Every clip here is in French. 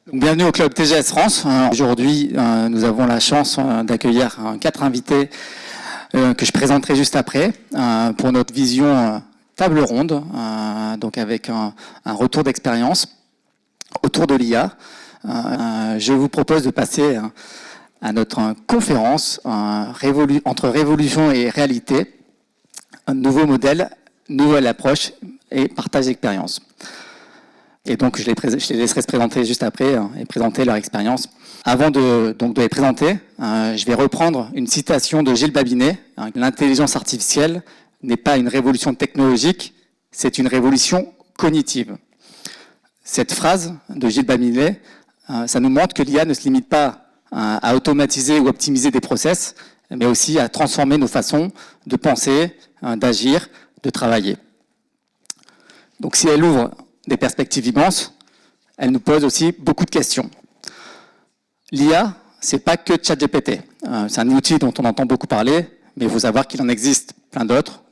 Donc, bienvenue au Club TGS France. Aujourd'hui, nous avons la chance d'accueillir 4 invités que je présenterai juste après pour notre vision table ronde, donc avec un retour d'expérience autour de l'IA. Je vous propose de passer à notre conférence entre révolution et réalité, un nouveau modèle, nouvelle approche et partage d'expérience. Et donc, je les laisserai se présenter juste après et présenter leur expérience. Avant de les présenter, je vais reprendre une citation de Gilles Babinet. L'intelligence artificielle n'est pas une révolution technologique, c'est une révolution cognitive. Cette phrase de Gilles Babinet, ça nous montre que l'IA ne se limite pas à automatiser ou optimiser des process, mais aussi à transformer nos façons de penser, d'agir, de travailler. Donc, si elle ouvre des perspectives immenses, elle nous pose aussi beaucoup de questions. L'IA, c'est pas que ChatGPT. C'est un outil dont on entend beaucoup parler, mais il faut savoir qu'il en existe plein d'autres.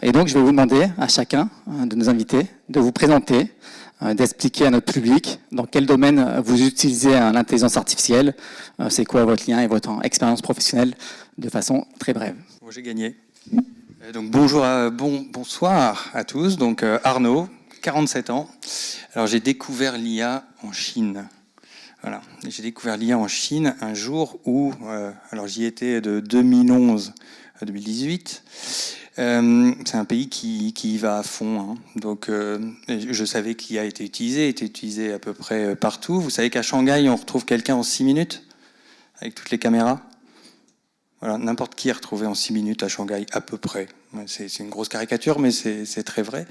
Et donc, je vais vous demander à chacun de nos invités de vous présenter, d'expliquer à notre public dans quel domaine vous utilisez l'intelligence artificielle, c'est quoi votre lien et votre expérience professionnelle de façon très brève. Bon, j'ai gagné. Donc bonsoir à tous. Donc Arnaud, 47 ans. Alors j'ai découvert l'IA en Chine. Voilà, j'ai découvert l'IA en Chine un jour où, alors j'y étais de 2011 à 2018. C'est un pays qui y va à fond. Hein. Donc je savais que l'IA était utilisé à peu près partout. Vous savez qu'à Shanghai, on retrouve quelqu'un en 6 minutes avec toutes les caméras. Voilà, n'importe qui est retrouvé en 6 minutes à Shanghai, à peu près. C'est une grosse caricature, mais c'est très vrai.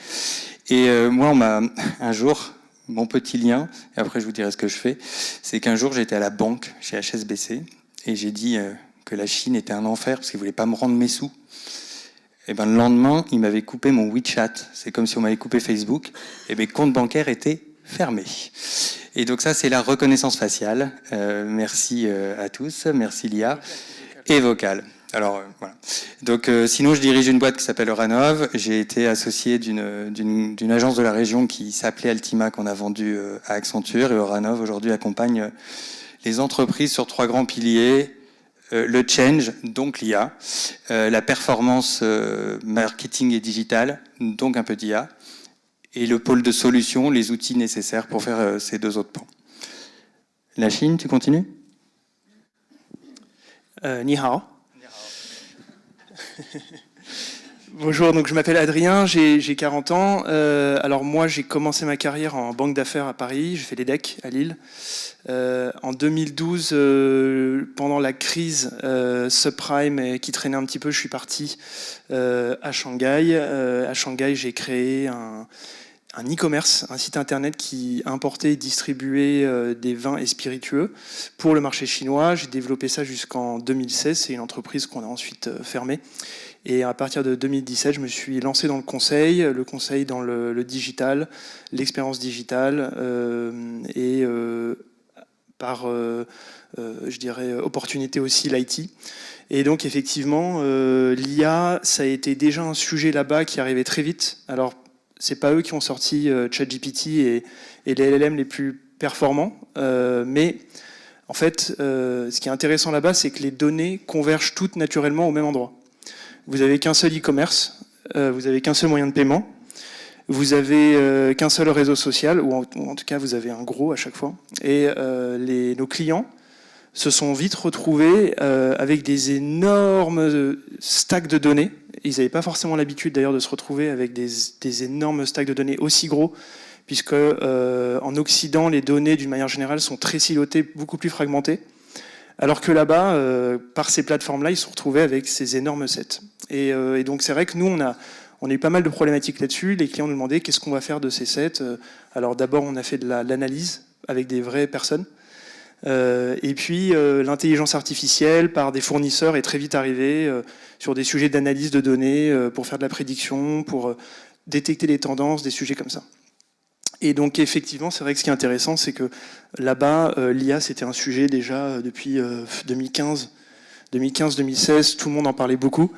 Et moi, un jour, mon petit lien, et après je vous dirai ce que je fais, c'est qu'un jour, j'étais à la banque, chez HSBC, et j'ai dit que la Chine était un enfer, parce qu'ils ne voulaient pas me rendre mes sous. Et ben, le lendemain, ils m'avaient coupé mon WeChat. C'est comme si on m'avait coupé Facebook, et mes comptes bancaires étaient fermés. Et donc ça, c'est la reconnaissance faciale. Merci à tous, merci l'IA. Et vocal. Alors voilà. Donc sinon je dirige une boîte qui s'appelle Euranov. J'ai été associé d'une agence de la région qui s'appelait Altima qu'on a vendue à Accenture, et Euranov aujourd'hui accompagne les entreprises sur 3 grands piliers. Le change, donc l'IA, la performance marketing et digital, donc un peu d'IA, et le pôle de solutions, les outils nécessaires pour faire ces 2 autres pans. La Chine, tu continues ? Ni hao. Bonjour, donc je m'appelle Adrien, j'ai 40 ans. Alors moi, j'ai commencé ma carrière en banque d'affaires à Paris, j'ai fait les DEC à Lille. En 2012, pendant la crise subprime qui traînait un petit peu, je suis parti à Shanghai. À Shanghai, j'ai créé un e-commerce, un site internet qui importait et distribuait des vins et spiritueux pour le marché chinois. J'ai développé ça jusqu'en 2016. C'est une entreprise qu'on a ensuite fermée. Et à partir de 2017, je me suis lancé dans le conseil dans le digital, l'expérience digitale et par, je dirais, opportunité aussi l'IT. Et donc effectivement, l'IA, ça a été déjà un sujet là-bas qui arrivait très vite. Alors, c'est pas eux qui ont sorti ChatGPT et les LLM les plus performants, mais en fait, ce qui est intéressant là-bas, c'est que les données convergent toutes naturellement au même endroit. Vous avez qu'un seul e-commerce, vous avez qu'un seul moyen de paiement, vous avez qu'un seul réseau social, ou en tout cas vous avez un gros à chaque fois, et nos clients se sont vite retrouvés avec des énormes stacks de données. Ils n'avaient pas forcément l'habitude d'ailleurs de se retrouver avec des énormes stacks de données aussi gros, puisque en Occident, les données d'une manière générale sont très silotées, beaucoup plus fragmentées, alors que là-bas, par ces plateformes-là, ils se retrouvaient avec ces énormes sets. Et donc c'est vrai que nous, on a eu pas mal de problématiques là-dessus. Les clients nous demandaient qu'est-ce qu'on va faire de ces sets. Alors d'abord, on a fait de l'analyse avec des vraies personnes. Et puis l'intelligence artificielle par des fournisseurs est très vite arrivée sur des sujets d'analyse de données pour faire de la prédiction, pour détecter les tendances, des sujets comme ça. Et donc effectivement, c'est vrai que ce qui est intéressant, c'est que là-bas, l'IA, c'était un sujet déjà depuis 2015-2016, tout le monde en parlait beaucoup.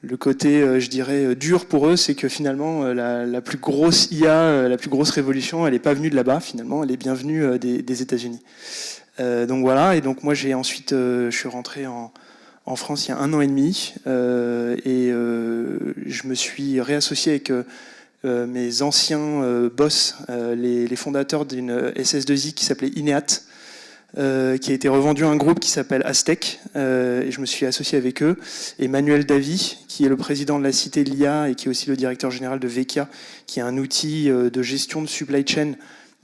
le côté, je dirais, dur pour eux, c'est que finalement, la plus grosse IA, la plus grosse révolution, elle n'est pas venue de là-bas, finalement, elle est bien venue des États-Unis. Donc voilà, et donc moi, je suis rentré en France il y a 1 an et demi, et je me suis réassocié avec mes anciens boss, les fondateurs d'une SS2I qui s'appelait Ineat, qui a été revendu à un groupe qui s'appelle Aztec, et je me suis associé avec eux, et Manuel Davy, qui est le président de la Cité de l'IA et qui est aussi le directeur général de Vecchia, qui est un outil de gestion de supply chain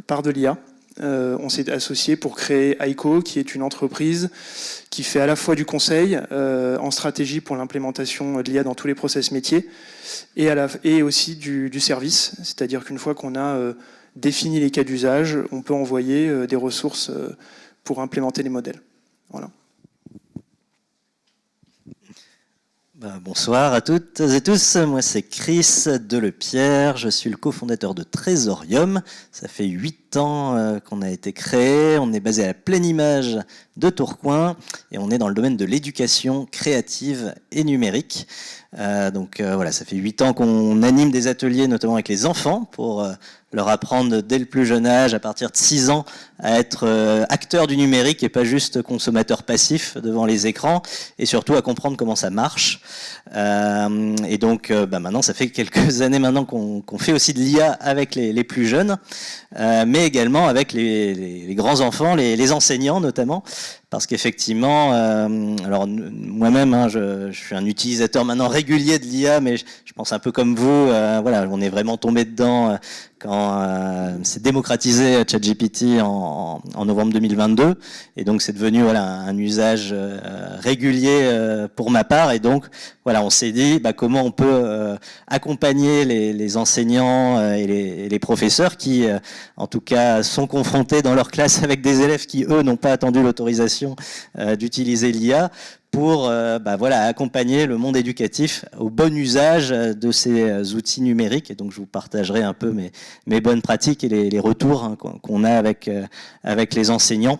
par de l'IA. On s'est associé pour créer Aiko, qui est une entreprise qui fait à la fois du conseil en stratégie pour l'implémentation de l'IA dans tous les process métiers, et aussi du service, c'est-à-dire qu'une fois qu'on a défini les cas d'usage, on peut envoyer des ressources pour implémenter les modèles. Voilà. Bonsoir à toutes et tous, moi c'est Chris Delepierre, je suis le cofondateur de Trésorium. Ça fait 8 ans qu'on a été créé, on est basé à la Pleine Image de Tourcoing et on est dans le domaine de l'éducation créative et numérique. Voilà, ça fait 8 ans qu'on anime des ateliers notamment avec les enfants pour leur apprendre dès le plus jeune âge, à partir de 6 ans, à être acteur du numérique et pas juste consommateur passif devant les écrans, et surtout à comprendre comment ça marche. Maintenant, ça fait quelques années maintenant qu'on fait aussi de l'IA avec les plus jeunes, mais également avec les grands enfants, les enseignants notamment, parce qu'effectivement, alors moi-même, je suis un utilisateur maintenant régulier de l'IA, mais je pense un peu comme vous, voilà, on est vraiment tombé dedans quand c'est démocratisé ChatGPT en novembre 2022, et donc c'est devenu voilà un usage régulier pour ma part, et donc voilà, on s'est dit comment on peut accompagner les enseignants et les professeurs qui, en tout cas, sont confrontés dans leur classe avec des élèves qui, eux, n'ont pas attendu l'autorisation d'utiliser l'IA, pour accompagner le monde éducatif au bon usage de ces outils numériques. Et donc je vous partagerai un peu mes bonnes pratiques et les retours qu'on a avec les enseignants.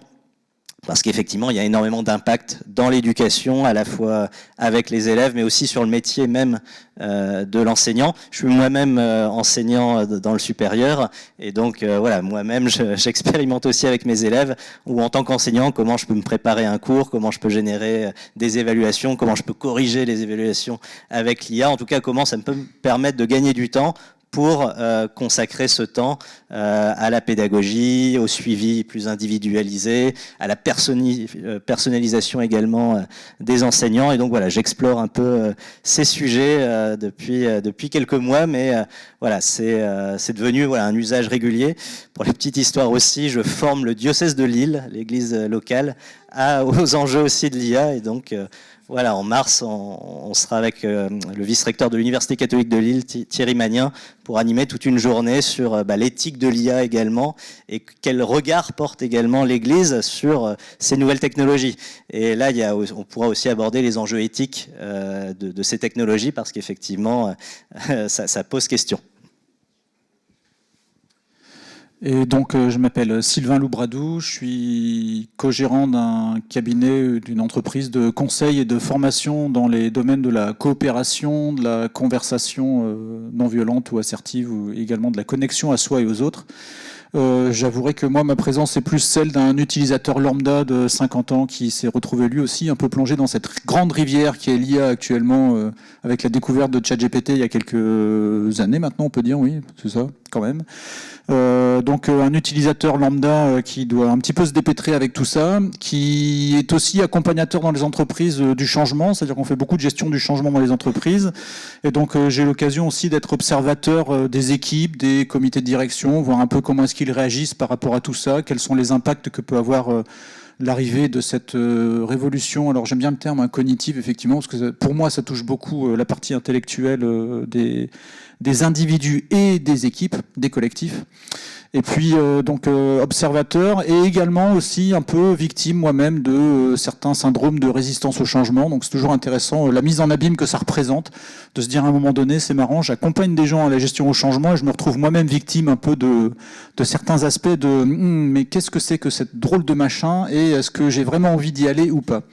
Parce qu'effectivement, il y a énormément d'impact dans l'éducation, à la fois avec les élèves, mais aussi sur le métier même de l'enseignant. Je suis moi-même enseignant dans le supérieur, et donc moi-même, j'expérimente aussi avec mes élèves, ou en tant qu'enseignant, comment je peux me préparer un cours, comment je peux générer des évaluations, comment je peux corriger les évaluations avec l'IA, en tout cas, comment ça peut me permettre de gagner du temps pour consacrer ce temps à la pédagogie, au suivi plus individualisé, à la personnalisation également des enseignants. Et donc voilà, j'explore un peu ces sujets depuis quelques mois, mais voilà, c'est devenu un usage régulier. Pour la petite histoire aussi, je forme le diocèse de Lille, l'église locale, aux enjeux aussi de l'IA, et donc voilà, en mars, on sera avec le vice-recteur de l'Université catholique de Lille, Thierry Magnin, pour animer toute une journée sur l'éthique de l'IA également, et quel regard porte également l'Église sur ces nouvelles technologies. Et là, on pourra aussi aborder les enjeux éthiques de ces technologies, parce qu'effectivement, ça pose question. Et donc, je m'appelle Sylvain Loubradou, je suis co-gérant d'un cabinet, d'une entreprise de conseil et de formation dans les domaines de la coopération, de la conversation non violente ou assertive, ou également de la connexion à soi et aux autres. J'avouerai que moi, ma présence est plus celle d'un utilisateur lambda de 50 ans qui s'est retrouvé lui aussi un peu plongé dans cette grande rivière qui est l'IA actuellement, avec la découverte de ChatGPT il y a quelques années maintenant, on peut dire, oui, c'est ça, quand même. Donc un utilisateur lambda qui doit un petit peu se dépêtrer avec tout ça, qui est aussi accompagnateur dans les entreprises du changement, c'est-à-dire qu'on fait beaucoup de gestion du changement dans les entreprises, et donc j'ai l'occasion aussi d'être observateur des équipes, des comités de direction, voir un peu comment est-ce qu'ils réagissent par rapport à tout ça, quels sont les impacts que peut avoir l'arrivée de cette révolution. Alors j'aime bien le terme cognitive, effectivement, parce que pour moi ça touche beaucoup la partie intellectuelle des individus et des équipes, des collectifs. Et puis observateur, et également aussi un peu victime moi-même de certains syndromes de résistance au changement. Donc c'est toujours intéressant la mise en abîme que ça représente, de se dire à un moment donné, c'est marrant, j'accompagne des gens à la gestion au changement et je me retrouve moi-même victime un peu de certains aspects de mais qu'est-ce que c'est que cette drôle de machin, et est-ce que j'ai vraiment envie d'y aller ou pas?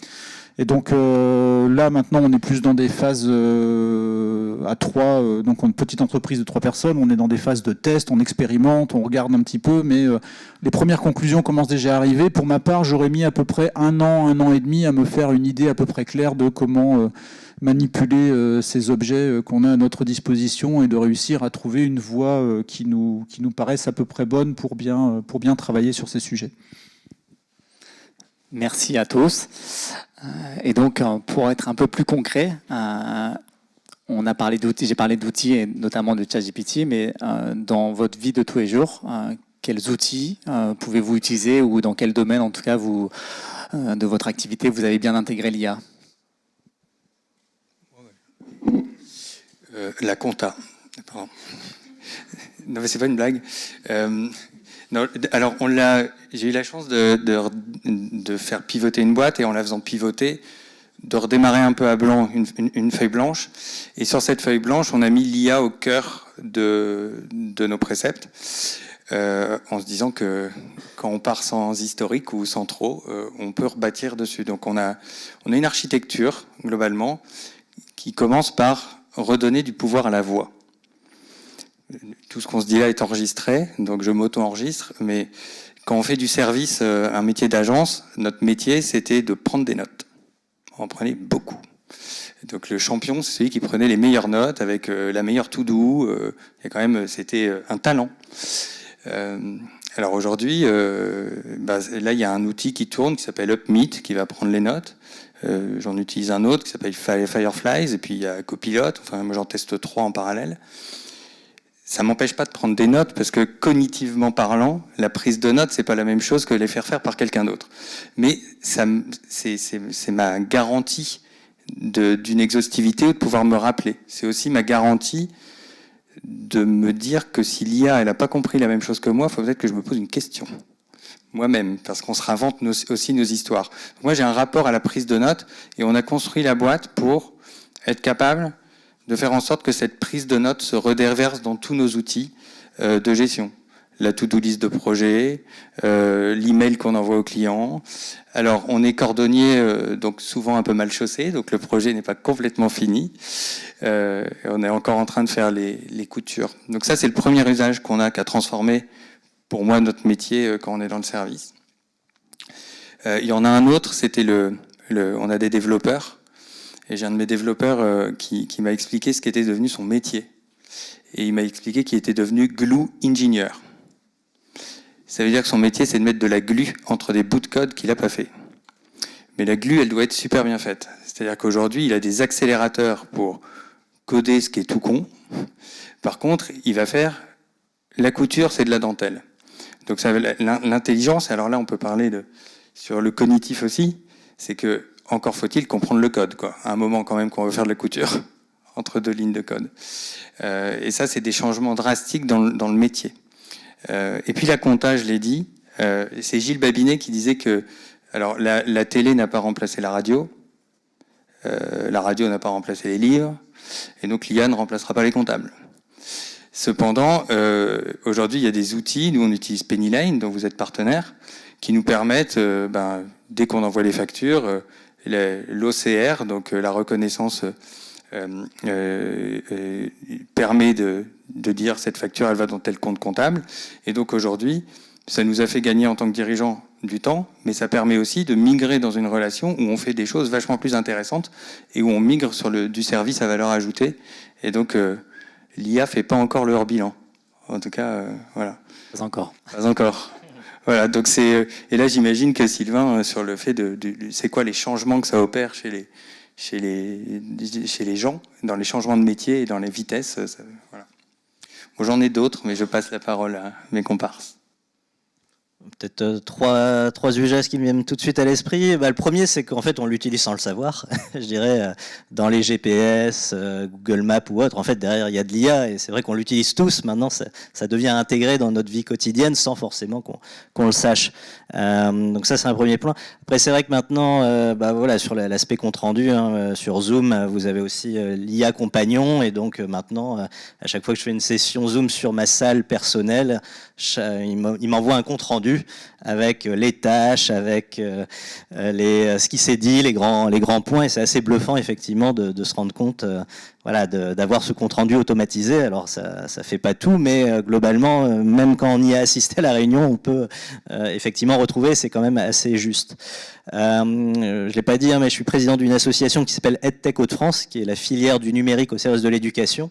Et donc là, maintenant, on est plus dans des phases à 3, donc une petite entreprise de 3 personnes, on est dans des phases de test, on expérimente, on regarde un petit peu, mais les premières conclusions commencent déjà à arriver. Pour ma part, j'aurais mis à peu près 1 an et demi à me faire une idée à peu près claire de comment manipuler ces objets qu'on a à notre disposition et de réussir à trouver une voie qui nous paraisse à peu près bonne pour bien travailler sur ces sujets. Merci à tous. Et donc, pour être un peu plus concret, on a parlé d'outils, j'ai parlé d'outils et notamment de ChatGPT, mais dans votre vie de tous les jours, quels outils pouvez-vous utiliser ou dans quel domaine, en tout cas, de votre activité, vous avez bien intégré l'IA? La compta. Pardon. Non, mais c'est pas une blague. Non, alors, j'ai eu la chance de faire pivoter une boîte et en la faisant pivoter, de redémarrer un peu à blanc une feuille blanche. Et sur cette feuille blanche, on a mis l'IA au cœur de nos préceptes, en se disant que quand on part sans historique ou sans trop, on peut rebâtir dessus. Donc on a une architecture, globalement, qui commence par redonner du pouvoir à la voix. Tout ce qu'on se dit là est enregistré, donc je m'auto-enregistre, mais quand on fait du service, un métier d'agence, notre métier, c'était de prendre des notes. On en prenait beaucoup. Donc le champion, c'est celui qui prenait les meilleures notes avec la meilleure to-do. C'était un talent. Alors aujourd'hui, là, il y a un outil qui tourne qui s'appelle UpMeet, qui va prendre les notes. J'en utilise un autre qui s'appelle Fireflies, et puis il y a Copilot. Enfin, moi, j'en teste 3 en parallèle. Ça m'empêche pas de prendre des notes parce que cognitivement parlant, la prise de notes, c'est pas la même chose que les faire faire par quelqu'un d'autre. Mais c'est ma garantie d'une exhaustivité ou de pouvoir me rappeler. C'est aussi ma garantie de me dire que si l'IA, elle a pas compris la même chose que moi, il faut peut-être que je me pose une question. Moi-même, parce qu'on se réinvente aussi nos histoires. Moi, j'ai un rapport à la prise de notes et on a construit la boîte pour être capable de faire en sorte que cette prise de notes se redéverse dans tous nos outils de gestion. La to-do list de projet, l'email qu'on envoie aux clients. Alors, on est cordonnier, donc souvent un peu mal chaussé, donc le projet n'est pas complètement fini. Et on est encore en train de faire les coutures. Donc ça, c'est le premier usage qu'on a qu'à transformer, pour moi, notre métier quand on est dans le service. Il y en a un autre, c'était on a des développeurs. Et j'ai un de mes développeurs qui m'a expliqué ce qu'était devenu son métier. Et il m'a expliqué qu'il était devenu glue engineer. Ça veut dire que son métier, c'est de mettre de la glu entre des bouts de code qu'il n'a pas fait. Mais la glu, elle doit être super bien faite. C'est-à-dire qu'aujourd'hui, il a des accélérateurs pour coder ce qui est tout con. Par contre, il va faire la couture, c'est de la dentelle. Donc ça, l'intelligence, alors là, on peut parler sur le cognitif aussi, c'est que encore faut-il comprendre le code, quoi. À un moment quand même qu'on veut faire de la couture entre 2 lignes de code. Et ça, c'est des changements drastiques dans le métier. Et puis la compta, je l'ai dit, c'est Gilles Babinet qui disait que alors la télé n'a pas remplacé la radio n'a pas remplacé les livres, et donc l'IA ne remplacera pas les comptables. Cependant, aujourd'hui, il y a des outils, nous on utilise Pennyline, dont vous êtes partenaire, qui nous permettent, dès qu'on envoie les factures, l'OCR, donc la reconnaissance permet de dire cette facture elle va dans tel compte comptable, et donc aujourd'hui ça nous a fait gagner en tant que dirigeant du temps, mais ça permet aussi de migrer dans une relation où on fait des choses vachement plus intéressantes et où on migre sur du service à valeur ajoutée, et donc l'IA fait pas encore le hors bilan, en tout cas voilà. Pas encore. Pas encore. Voilà, donc et là j'imagine que Sylvain sur le fait c'est quoi les changements que ça opère chez les gens, dans les changements de métier et dans les vitesses. Voilà. Bon, j'en ai d'autres, mais je passe la parole à mes comparses. Peut-être trois usages qui me viennent tout de suite à l'esprit. Le premier, c'est qu'en fait, on l'utilise sans le savoir. Je dirais, dans les GPS, Google Maps ou autre, en fait, derrière, il y a de l'IA, et c'est vrai qu'on l'utilise tous. Maintenant, ça devient intégré dans notre vie quotidienne sans forcément qu'on le sache. Donc ça, c'est un premier point. Après, c'est vrai que maintenant, voilà, sur l'aspect compte rendu, sur Zoom, vous avez aussi l'IA compagnon, et donc maintenant, à chaque fois que je fais une session Zoom sur ma salle personnelle, il m'envoie un compte rendu compte-rendu, avec les tâches, avec ce qui s'est dit, les grands points, et c'est assez bluffant effectivement de se rendre compte voilà, d'avoir ce compte-rendu automatisé. Alors ça fait pas tout, mais globalement, même quand on y a assisté à la réunion, on peut effectivement retrouver, c'est quand même assez juste. Je l'ai pas dit, hein, mais je suis président d'une association qui s'appelle EdTech Hauts-de-France, qui est la filière du numérique au service de l'éducation.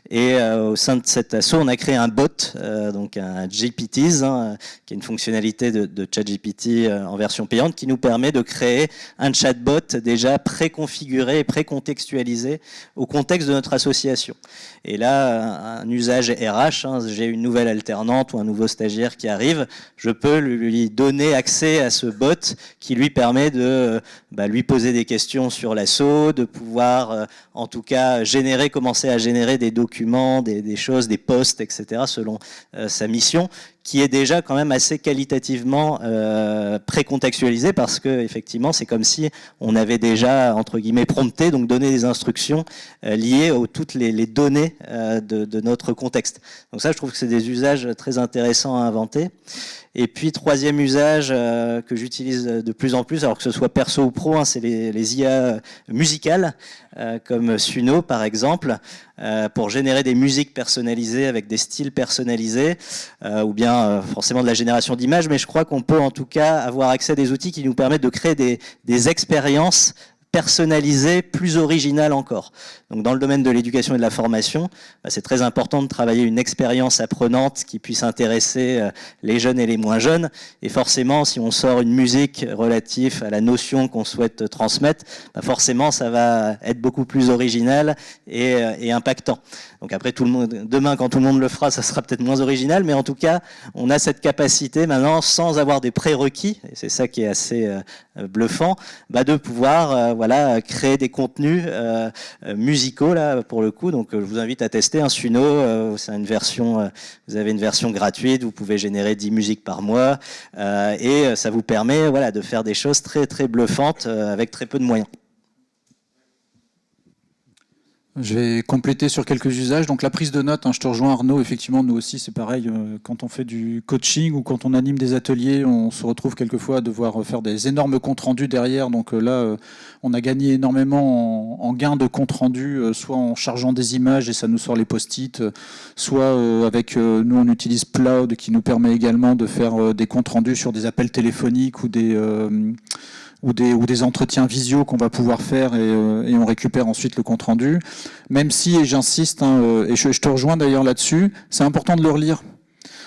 Et au sein de cet asso, on a créé un bot, donc un GPTs, hein, qui est une fonctionnalité de ChatGPT en version payante, qui nous permet de créer un chatbot déjà préconfiguré et précontextualisé au contexte de notre association. Et là, un usage RH, hein, j'ai une nouvelle alternante ou un nouveau stagiaire qui arrive, je peux lui donner accès à ce bot qui lui permet de lui poser des questions sur l'asso, de pouvoir en tout cas commencer à générer des documents, des choses, des posts, etc. selon sa mission, qui est déjà quand même assez qualitativement précontextualisé, parce que effectivement c'est comme si on avait déjà entre guillemets prompté, donc donné des instructions liées aux toutes les données de notre contexte. Donc ça, je trouve que c'est des usages très intéressants à inventer. Et puis troisième usage que j'utilise de plus en plus, alors que ce soit perso ou pro, hein, c'est les IA musicales, comme Suno par exemple, pour générer des musiques personnalisées avec des styles personnalisés, ou bien forcément de la génération d'images, mais je crois qu'on peut en tout cas avoir accès à des outils qui nous permettent de créer des expériences personnalisé, plus original encore. Donc dans le domaine de l'éducation et de la formation, c'est très important de travailler une expérience apprenante qui puisse intéresser les jeunes et les moins jeunes. Et forcément, si on sort une musique relative à la notion qu'on souhaite transmettre, forcément ça va être beaucoup plus original et impactant. Donc après, demain, quand tout le monde le fera, ça sera peut-être moins original, mais en tout cas, on a cette capacité maintenant, sans avoir des prérequis, et c'est ça qui est assez bluffant, de pouvoir créer des contenus musicaux là pour le coup. Donc je vous invite à tester un Suno, c'est une version, vous avez une version gratuite, vous pouvez générer 10 musiques par mois, et ça vous permet de faire des choses très très bluffantes avec très peu de moyens. Je vais compléter sur quelques usages. Donc la prise de notes, je te rejoins Arnaud, effectivement nous aussi c'est pareil, quand on fait du coaching ou quand on anime des ateliers, on se retrouve quelquefois à devoir faire des énormes comptes rendus derrière. Donc là on a gagné énormément en gains de comptes rendus, soit en chargeant des images et ça nous sort les post-it, soit avec nous on utilise Ploud qui nous permet également de faire des comptes rendus sur des appels téléphoniques ou des entretiens visio qu'on va pouvoir faire et on récupère ensuite le compte rendu. Même si, et j'insiste, et je te rejoins d'ailleurs là-dessus, c'est important de le relire.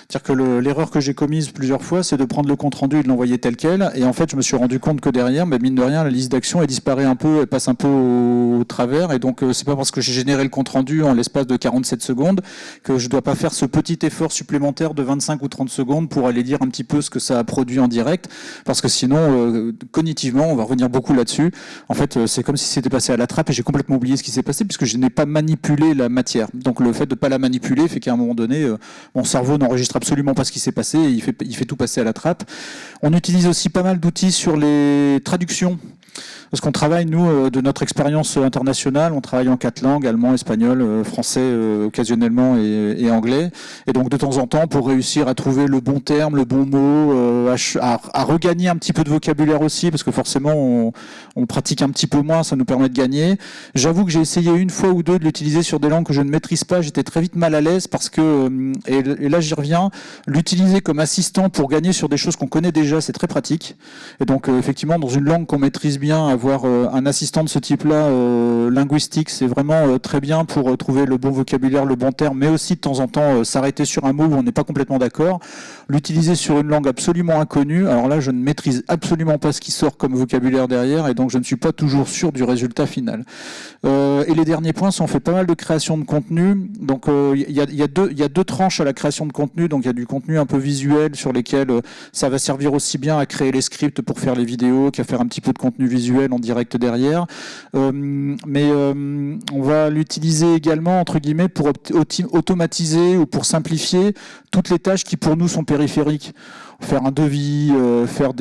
C'est-à-dire que l'erreur que j'ai commise plusieurs fois, c'est de prendre le compte-rendu et de l'envoyer tel quel. Et en fait, je me suis rendu compte que derrière, mine de rien, la liste d'actions, elle disparaît un peu, elle passe un peu au travers. Et donc, c'est pas parce que j'ai généré le compte-rendu en l'espace de 47 secondes que je dois pas faire ce petit effort supplémentaire de 25 ou 30 secondes pour aller lire un petit peu ce que ça a produit en direct. Parce que sinon, cognitivement, on va revenir beaucoup là-dessus. En fait, c'est comme si c'était passé à la trappe et j'ai complètement oublié ce qui s'est passé puisque je n'ai pas manipulé la matière. Donc, le fait de pas la manipuler fait qu'à un moment donné, mon cerveau n'enregistre absolument pas ce qui s'est passé et il fait tout passer à la trappe. On utilise aussi pas mal d'outils sur les traductions. Parce qu'on travaille, nous, de notre expérience internationale, on travaille en 4 langues, allemand, espagnol, français occasionnellement et anglais. Et donc de temps en temps, pour réussir à trouver le bon terme, le bon mot, à regagner un petit peu de vocabulaire aussi, parce que forcément on pratique un petit peu moins, ça nous permet de gagner. J'avoue que j'ai essayé une fois ou deux de l'utiliser sur des langues que je ne maîtrise pas, j'étais très vite mal à l'aise parce que, et là j'y reviens, l'utiliser comme assistant pour gagner sur des choses qu'on connaît déjà, c'est très pratique. Et donc effectivement, dans une langue qu'on maîtrise bien, avoir un assistant de ce type-là, linguistique, c'est vraiment très bien pour trouver le bon vocabulaire, le bon terme, mais aussi de temps en temps s'arrêter sur un mot où on n'est pas complètement d'accord. L'utiliser sur une langue absolument inconnue, alors là je ne maîtrise absolument pas ce qui sort comme vocabulaire derrière et donc je ne suis pas toujours sûr du résultat final. Et les derniers points, c'est on fait pas mal de création de contenu. Donc il y a deux tranches à la création de contenu. Donc il y a du contenu un peu visuel sur lesquels ça va servir aussi bien à créer les scripts pour faire les vidéos qu'à faire un petit peu de contenu visuel en direct derrière. Mais on va l'utiliser également entre guillemets pour automatiser ou pour simplifier toutes les tâches qui pour nous sont périphériques. faire un devis, faire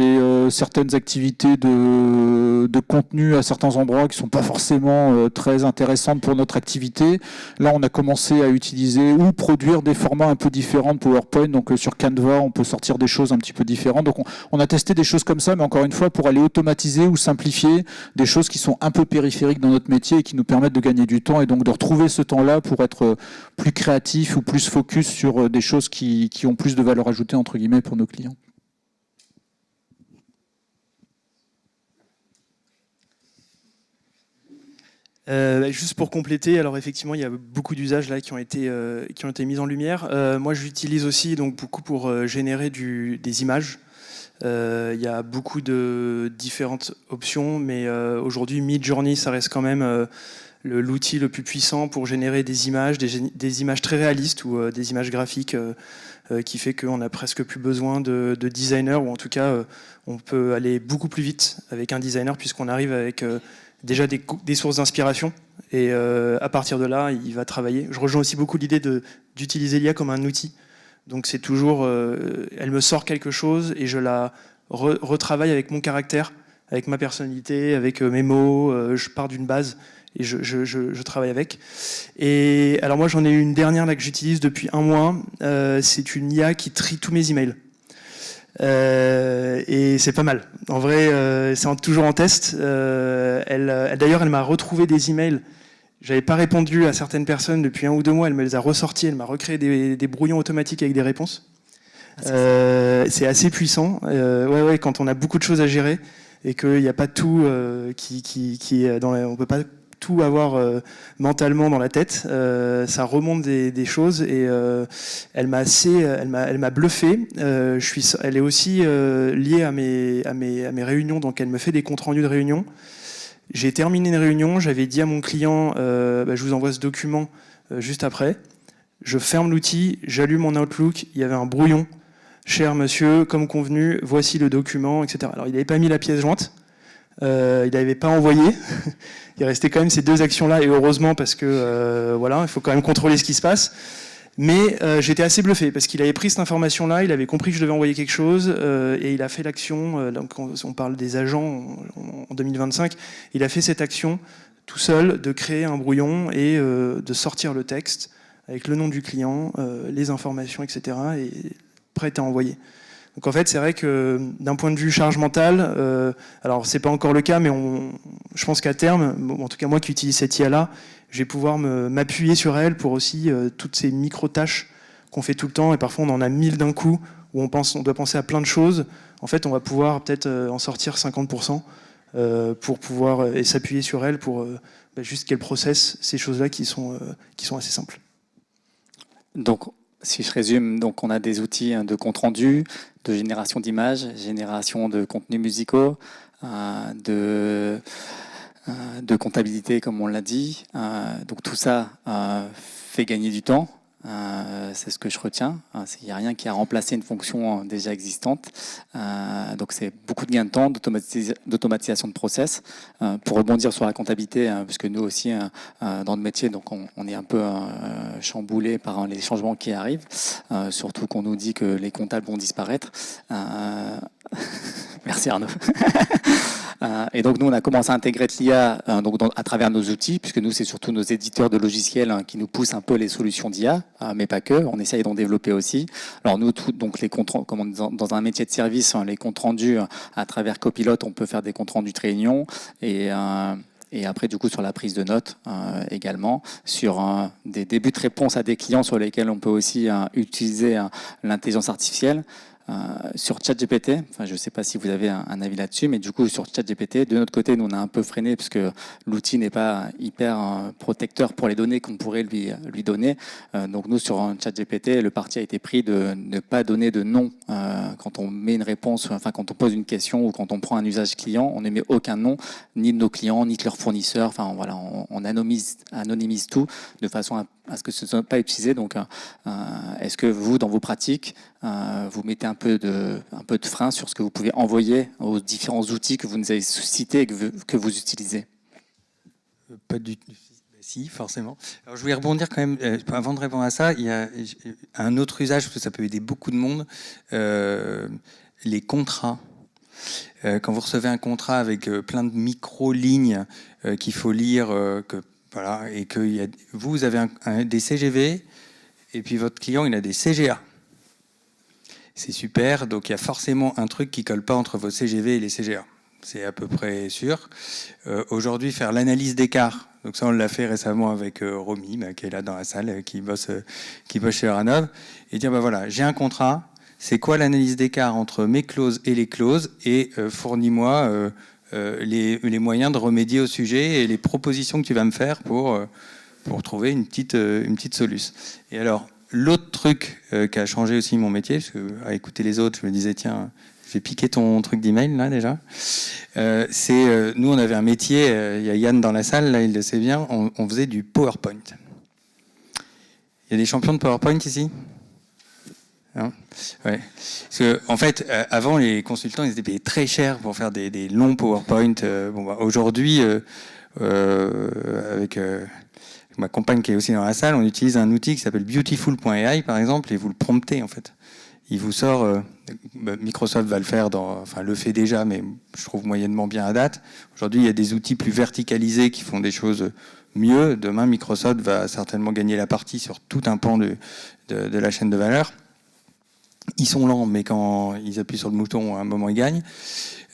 certaines activités de contenu à certains endroits qui sont pas forcément très intéressantes pour notre activité. Là, on a commencé à utiliser ou produire des formats un peu différents de PowerPoint. Donc sur Canva, on peut sortir des choses un petit peu différentes. Donc on a testé des choses comme ça, mais encore une fois, pour aller automatiser ou simplifier des choses qui sont un peu périphériques dans notre métier et qui nous permettent de gagner du temps et donc de retrouver ce temps-là pour être plus créatif ou plus focus sur des choses qui ont plus de valeur ajoutée, entre guillemets, pour nos clients. Juste pour compléter, alors effectivement, il y a beaucoup d'usages là qui ont été mis en lumière. Moi, je l'utilise aussi donc beaucoup pour générer des images. Il y a beaucoup de différentes options, mais aujourd'hui, Midjourney, ça reste quand même l'outil le plus puissant pour générer des images très réalistes ou des images graphiques qui fait qu'on n'a presque plus besoin de designer, ou en tout cas, on peut aller beaucoup plus vite avec un designer puisqu'on arrive avec déjà des sources d'inspiration et à partir de là, il va travailler. Je rejoins aussi beaucoup l'idée d'utiliser l'IA comme un outil. Donc c'est toujours, elle me sort quelque chose et je la retravaille avec mon caractère, avec ma personnalité, avec mes mots. Je pars d'une base et je travaille avec. Et alors moi j'en ai une dernière là que j'utilise depuis 1 mois. C'est une IA qui trie tous mes emails. Et c'est pas mal. En vrai, c'est toujours en test. D'ailleurs, elle m'a retrouvé des emails. J'avais pas répondu à certaines personnes depuis 1 ou 2 mois. Elle me les a ressortis. Elle m'a recréé des brouillons automatiques avec des réponses. C'est assez puissant. Ouais, quand on a beaucoup de choses à gérer et qu'il n'y a pas tout qui est on peut pas tout avoir mentalement dans la tête, ça remonte des choses et elle m'a bluffé. Elle est aussi liée à mes réunions, donc elle me fait des comptes rendus de réunions. J'ai terminé une réunion, j'avais dit à mon client je vous envoie ce document juste après. Je ferme l'outil, j'allume mon Outlook, il y avait un brouillon. Cher monsieur, comme convenu, voici le document, etc. Alors il n'avait pas mis la pièce jointe. Il n'avait pas envoyé. Il restait quand même ces 2 actions-là, et heureusement parce que voilà, il faut quand même contrôler ce qui se passe. Mais j'étais assez bluffé parce qu'il avait pris cette information-là, il avait compris que je devais envoyer quelque chose et il a fait l'action. Donc on parle des agents en 2025. Il a fait cette action tout seul de créer un brouillon et de sortir le texte avec le nom du client, les informations, etc. et prêt à envoyer. Donc en fait, c'est vrai que d'un point de vue charge mentale, alors c'est pas encore le cas, mais je pense qu'à terme, en tout cas moi qui utilise cette IA-là, je vais pouvoir m'appuyer sur elle pour aussi toutes ces micro-tâches qu'on fait tout le temps, et parfois on en a 1000 d'un coup, où on doit penser à plein de choses. En fait, on va pouvoir peut-être en sortir 50% pour pouvoir et s'appuyer sur elle pour juste qu'elle processe ces choses-là qui sont assez simples. Donc, si je résume, donc on a des outils de compte rendu, de génération d'images, génération de contenus musicaux, de comptabilité, comme on l'a dit. Donc tout ça fait gagner du temps. C'est ce que je retiens. Il n'y a rien qui a remplacé une fonction déjà existante. Donc c'est beaucoup de gains de temps, d'automatisation de process. Pour rebondir sur la comptabilité, puisque nous aussi, dans le métier, donc on est un peu chamboulé par les changements qui arrivent, surtout qu'on nous dit que les comptables vont disparaître. Merci Arnaud. Et donc nous on a commencé à intégrer de l'IA à travers nos outils, puisque nous c'est surtout nos éditeurs de logiciels qui nous poussent un peu les solutions d'IA, mais pas que, on essaye d'en développer aussi. Alors nous donc les comptes, comme on est dans un métier de service, les comptes rendus à travers Copilot, on peut faire des comptes rendus de réunion et après, du coup, sur la prise de notes également, sur des débuts de réponse à des clients sur lesquels on peut aussi utiliser l'intelligence artificielle. Sur ChatGPT, enfin je ne sais pas si vous avez un avis là-dessus, mais du coup sur ChatGPT, de notre côté, nous on a un peu freiné parce que l'outil n'est pas hyper protecteur pour les données qu'on pourrait lui donner. Donc nous sur ChatGPT, le parti a été pris de ne pas donner de nom quand on met une réponse, enfin quand on pose une question ou quand on prend un usage client, on ne met aucun nom, ni de nos clients, ni de leurs fournisseurs. Enfin voilà, on anonymise tout de façon à ce que ce ne soit pas utilisé. Donc est-ce que vous, dans vos pratiques, vous mettez un peu de frein sur ce que vous pouvez envoyer aux différents outils que vous nous avez cités et que vous utilisez? Pas du tout. Si, forcément. Alors, je voulais rebondir quand même, avant de répondre à ça, il y a un autre usage, parce que ça peut aider beaucoup de monde, les contrats. Quand vous recevez un contrat avec plein de micro-lignes qu'il faut lire, voilà, et que vous avez des CGV, et puis votre client, il a des CGA. C'est super, donc il y a forcément un truc qui ne colle pas entre vos CGV et les CGA. C'est à peu près sûr. Aujourd'hui, faire l'analyse d'écart, donc ça on l'a fait récemment avec Romy, qui est là dans la salle, qui bosse chez Euranov, et dire, voilà, j'ai un contrat, c'est quoi l'analyse d'écart entre mes clauses et les clauses, et fournis-moi les moyens de remédier au sujet et les propositions que tu vas me faire pour trouver une petite solution. Et alors, l'autre truc qui a changé aussi mon métier, parce que à écouter les autres, je me disais, tiens, j'ai piqué ton truc d'email là déjà. Nous, on avait un métier, il y a Yann dans la salle, là, il le sait bien, on faisait du PowerPoint. Il y a des champions de PowerPoint ici ? Hein, ouais. Parce que, en fait, avant, les consultants, ils étaient payés très cher pour faire des longs PowerPoint. Aujourd'hui, avec ma compagne qui est aussi dans la salle, on utilise un outil qui s'appelle Beautiful.ai, par exemple, et vous le promptez, en fait. Il vous sort, Microsoft va le faire, le fait déjà, mais je trouve moyennement bien à date. Aujourd'hui, il y a des outils plus verticalisés qui font des choses mieux. Demain, Microsoft va certainement gagner la partie sur tout un pan de la chaîne de valeur. Ils sont lents, mais quand ils appuient sur le mouton, à un moment, ils gagnent.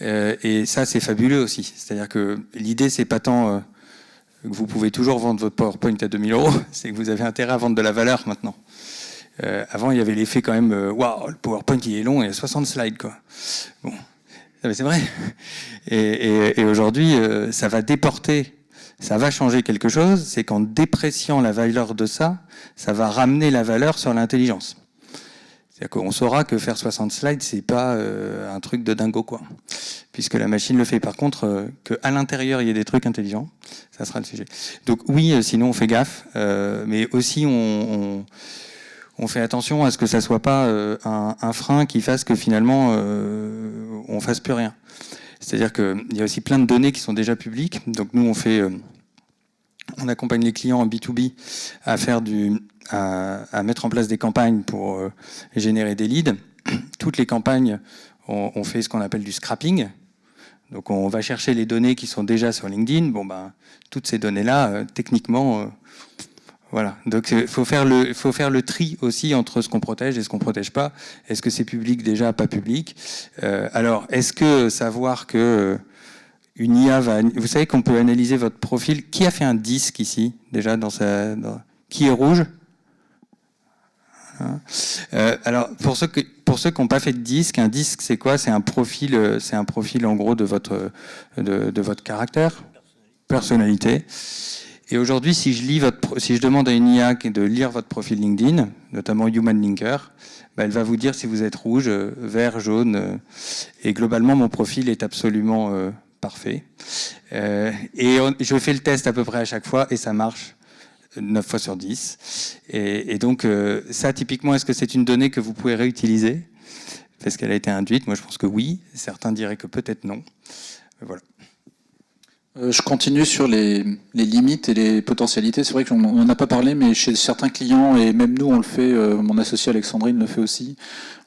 Et ça, c'est fabuleux aussi. C'est-à-dire que l'idée, c'est pas tant que vous pouvez toujours vendre votre PowerPoint à 2000 €, c'est que vous avez intérêt à vendre de la valeur maintenant. Avant, il y avait l'effet quand même, waouh, le PowerPoint, il est long, il y a 60 slides, quoi. Bon, c'est vrai. Et aujourd'hui, ça va déporter, ça va changer quelque chose, c'est qu'en dépréciant la valeur de ça va ramener la valeur sur l'intelligence. C'est-à-dire qu'on saura que faire 60 slides, c'est pas un truc de dingo, quoi. Puisque la machine le fait. Par contre, qu'à l'intérieur, il y ait des trucs intelligents, ça sera le sujet. Donc oui, sinon on fait gaffe, mais aussi on fait attention à ce que ça soit pas un frein qui fasse que finalement on fasse plus rien. C'est-à-dire qu'il y a aussi plein de données qui sont déjà publiques. Donc nous, on accompagne les clients en B2B à faire à mettre en place des campagnes pour générer des leads. Toutes les campagnes, on fait ce qu'on appelle du scrapping. Donc on va chercher les données qui sont déjà sur LinkedIn. Toutes ces données-là, techniquement, voilà. Donc il faut faire le tri aussi entre ce qu'on protège et ce qu'on protège pas. Est-ce que c'est public déjà, pas public ? Alors, est-ce que savoir que une IA vous savez qu'on peut analyser votre profil. Qui a fait un disque ici déjà qui est rouge ? Alors pour ceux qui n'ont pas fait de disque, un disque c'est quoi ? C'est un profil en gros de votre caractère, personnalité. Et aujourd'hui, si je demande à une IA de lire votre profil LinkedIn, notamment Human Linker, elle va vous dire si vous êtes rouge, vert, jaune. Et globalement, mon profil est absolument parfait. Et je fais le test à peu près à chaque fois et ça marche 9 fois sur 10. Et donc, ça, typiquement, est-ce que c'est une donnée que vous pouvez réutiliser ? Parce qu'elle a été induite. Moi, je pense que oui. Certains diraient que peut-être non. Voilà. Je continue sur les limites et les potentialités. C'est vrai qu'on n'en a pas parlé, mais chez certains clients, et même nous, on le fait, mon associé Alexandrine le fait aussi,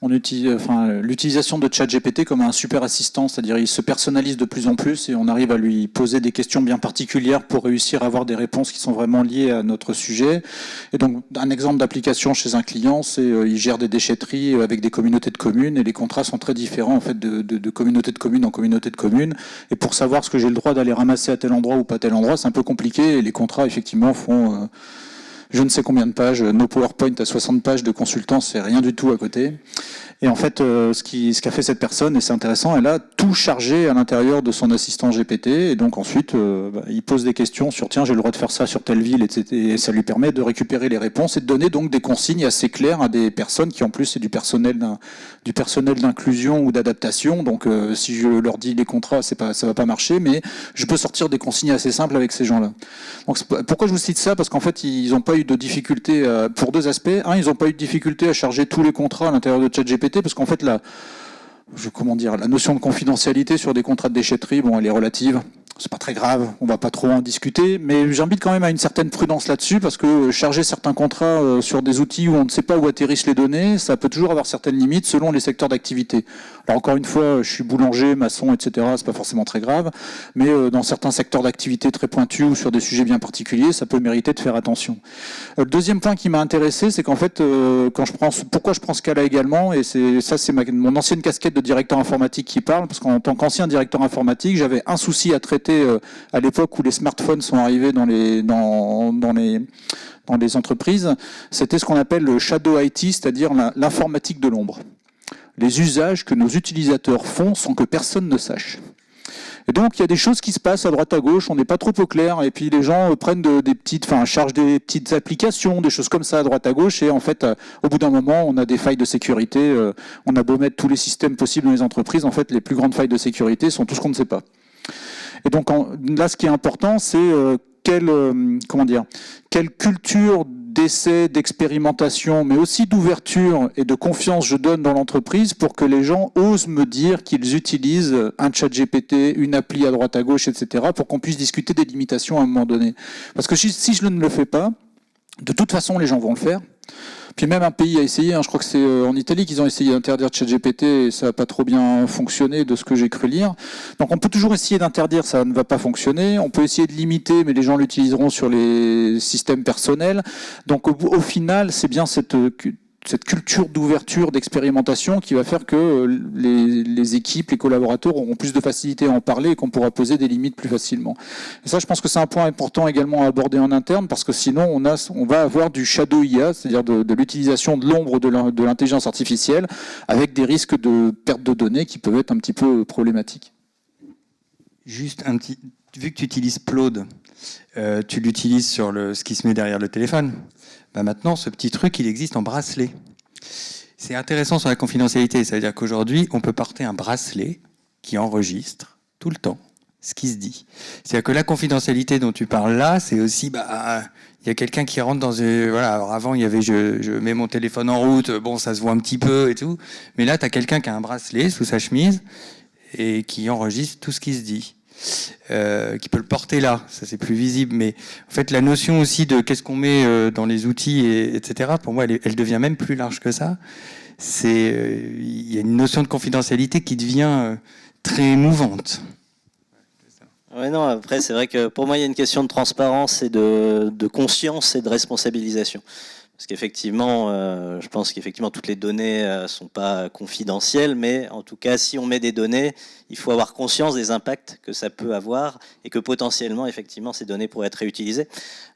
on utilise, l'utilisation de ChatGPT comme un super assistant, c'est-à-dire il se personnalise de plus en plus et on arrive à lui poser des questions bien particulières pour réussir à avoir des réponses qui sont vraiment liées à notre sujet. Et donc, un exemple d'application chez un client, c'est il gère des déchetteries avec des communautés de communes et les contrats sont très différents en fait de communauté de communes en communauté de communes. Et pour savoir ce que j'ai le droit d'aller ramasser à tel endroit ou pas tel endroit, c'est un peu compliqué et les contrats effectivement font je ne sais combien de pages, nos PowerPoint à 60 pages de consultants, c'est rien du tout à côté. Et en fait, ce qu'a fait cette personne, et c'est intéressant, elle a tout chargé à l'intérieur de son assistant GPT, et donc ensuite, il pose des questions sur, tiens, j'ai le droit de faire ça sur telle ville, etc. Et ça lui permet de récupérer les réponses et de donner donc des consignes assez claires à des personnes qui en plus c'est du personnel d'inclusion ou d'adaptation. Donc si je leur dis les contrats, ça va pas marcher, mais je peux sortir des consignes assez simples avec ces gens-là. Donc pourquoi je vous cite ça ? Parce qu'en fait, ils n'ont pas eu de difficulté pour deux aspects. Un, ils n'ont pas eu de difficulté à charger tous les contrats à l'intérieur de ChatGPT, parce qu'en fait, la notion de confidentialité sur des contrats de déchetterie, elle est relative. c'est pas très grave, on va pas trop en discuter, mais j'invite quand même à une certaine prudence là-dessus, parce que charger certains contrats sur des outils où on ne sait pas où atterrissent les données, ça peut toujours avoir certaines limites selon les secteurs d'activité. Alors encore une fois, je suis boulanger, maçon, etc., c'est pas forcément très grave, mais dans certains secteurs d'activité très pointus ou sur des sujets bien particuliers, ça peut mériter de faire attention. Le deuxième point qui m'a intéressé, c'est qu'en fait, pourquoi je prends ce cas-là également, et c'est mon ancienne casquette de directeur informatique qui parle, parce qu'en tant qu'ancien directeur informatique, j'avais un souci à traiter à l'époque où les smartphones sont arrivés dans les entreprises, c'était ce qu'on appelle le shadow IT, c'est-à-dire l'informatique de l'ombre. Les usages que nos utilisateurs font sans que personne ne sache. Et donc, il y a des choses qui se passent à droite à gauche, on n'est pas trop au clair, et puis les gens chargent des petites applications, des choses comme ça à droite à gauche, et en fait, au bout d'un moment, on a des failles de sécurité, on a beau mettre tous les systèmes possibles dans les entreprises, en fait, les plus grandes failles de sécurité sont tout ce qu'on ne sait pas. Et donc là, ce qui est important, c'est quelle culture d'essai, d'expérimentation, mais aussi d'ouverture et de confiance je donne dans l'entreprise pour que les gens osent me dire qu'ils utilisent un chat GPT, une appli à droite à gauche, etc., pour qu'on puisse discuter des limitations à un moment donné. Parce que si je ne le fais pas, de toute façon, les gens vont le faire. Puis même un pays a essayé, je crois que c'est en Italie qu'ils ont essayé d'interdire ChatGPT et ça n'a pas trop bien fonctionné de ce que j'ai cru lire. Donc on peut toujours essayer d'interdire, ça ne va pas fonctionner. On peut essayer de limiter, mais les gens l'utiliseront sur les systèmes personnels. Donc au final, c'est bien cette culture d'ouverture, d'expérimentation qui va faire que les équipes, les collaborateurs auront plus de facilité à en parler et qu'on pourra poser des limites plus facilement. Et ça, je pense que c'est un point important également à aborder en interne parce que sinon, on va avoir du shadow IA, c'est-à-dire de l'utilisation de l'ombre de l'intelligence artificielle avec des risques de perte de données qui peuvent être un petit peu problématiques. Juste vu que tu utilises Claude, tu l'utilises sur ce qui se met derrière le téléphone. Maintenant, ce petit truc, il existe en bracelet. C'est intéressant sur la confidentialité. Ça veut dire qu'aujourd'hui, on peut porter un bracelet qui enregistre tout le temps ce qui se dit. C'est-à-dire que la confidentialité dont tu parles là, c'est aussi, il y a quelqu'un qui rentre dans voilà. Alors avant, il y avait, je mets mon téléphone en route, bon, ça se voit un petit peu et tout. Mais là, tu as quelqu'un qui a un bracelet sous sa chemise et qui enregistre tout ce qui se dit. Qui peut le porter là, ça c'est plus visible, mais en fait la notion aussi de qu'est-ce qu'on met dans les outils, etc., pour moi elle devient même plus large que ça. Il y a une notion de confidentialité qui devient très mouvante. Ouais, non, après c'est vrai que pour moi il y a une question de transparence et de conscience et de responsabilisation. Parce qu'effectivement, je pense qu'effectivement toutes les données sont pas confidentielles, mais en tout cas, si on met des données, il faut avoir conscience des impacts que ça peut avoir et que potentiellement, effectivement, ces données pourraient être réutilisées.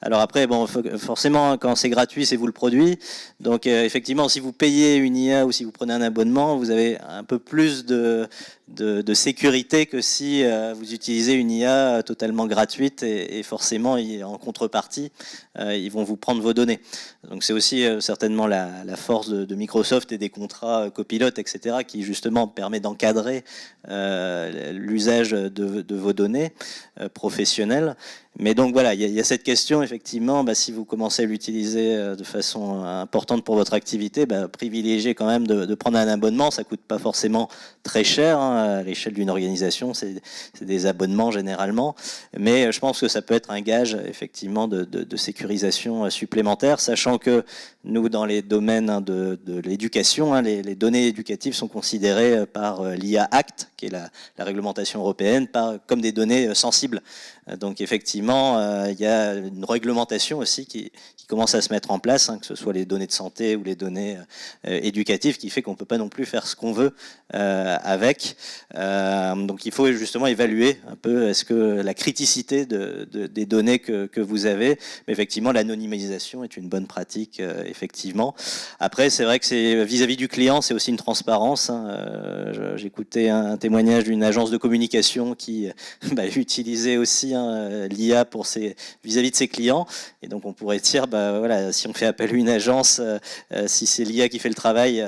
Alors après, bon, forcément, quand c'est gratuit, c'est vous le produit. Donc effectivement, si vous payez une IA ou si vous prenez un abonnement, vous avez un peu plus de sécurité que si vous utilisez une IA totalement gratuite et forcément, en contrepartie, ils vont vous prendre vos données. Donc c'est aussi certainement la force de Microsoft et des contrats copilotes, etc., qui justement permet d'encadrer l'usage de vos données professionnelles. Mais donc voilà, il y a cette question, effectivement, si vous commencez à l'utiliser de façon importante pour votre activité, privilégiez quand même de prendre un abonnement. Ça coûte pas forcément très cher à l'échelle d'une organisation, c'est des abonnements généralement. Mais je pense que ça peut être un gage, effectivement, de sécurisation supplémentaire, sachant que nous, dans les domaines de l'éducation, les données éducatives sont considérées par l'IA Act, qui est la réglementation européenne, comme des données sensibles. Donc effectivement, il y a une réglementation aussi qui commence à se mettre en place, que ce soit les données de santé ou les données éducatives, qui fait qu'on ne peut pas non plus faire ce qu'on veut avec. Donc il faut justement évaluer un peu est-ce que la criticité des données que vous avez, mais effectivement l'anonymisation est une bonne pratique, effectivement. Après, c'est vrai que c'est vis-à-vis du client, c'est aussi une transparence. J'écoutais un témoignage d'une agence de communication qui utilisait aussi l'IA l'IA vis-à-vis de ses clients. Et donc on pourrait dire, voilà, si on fait appel à une agence, si c'est l'IA qui fait le travail,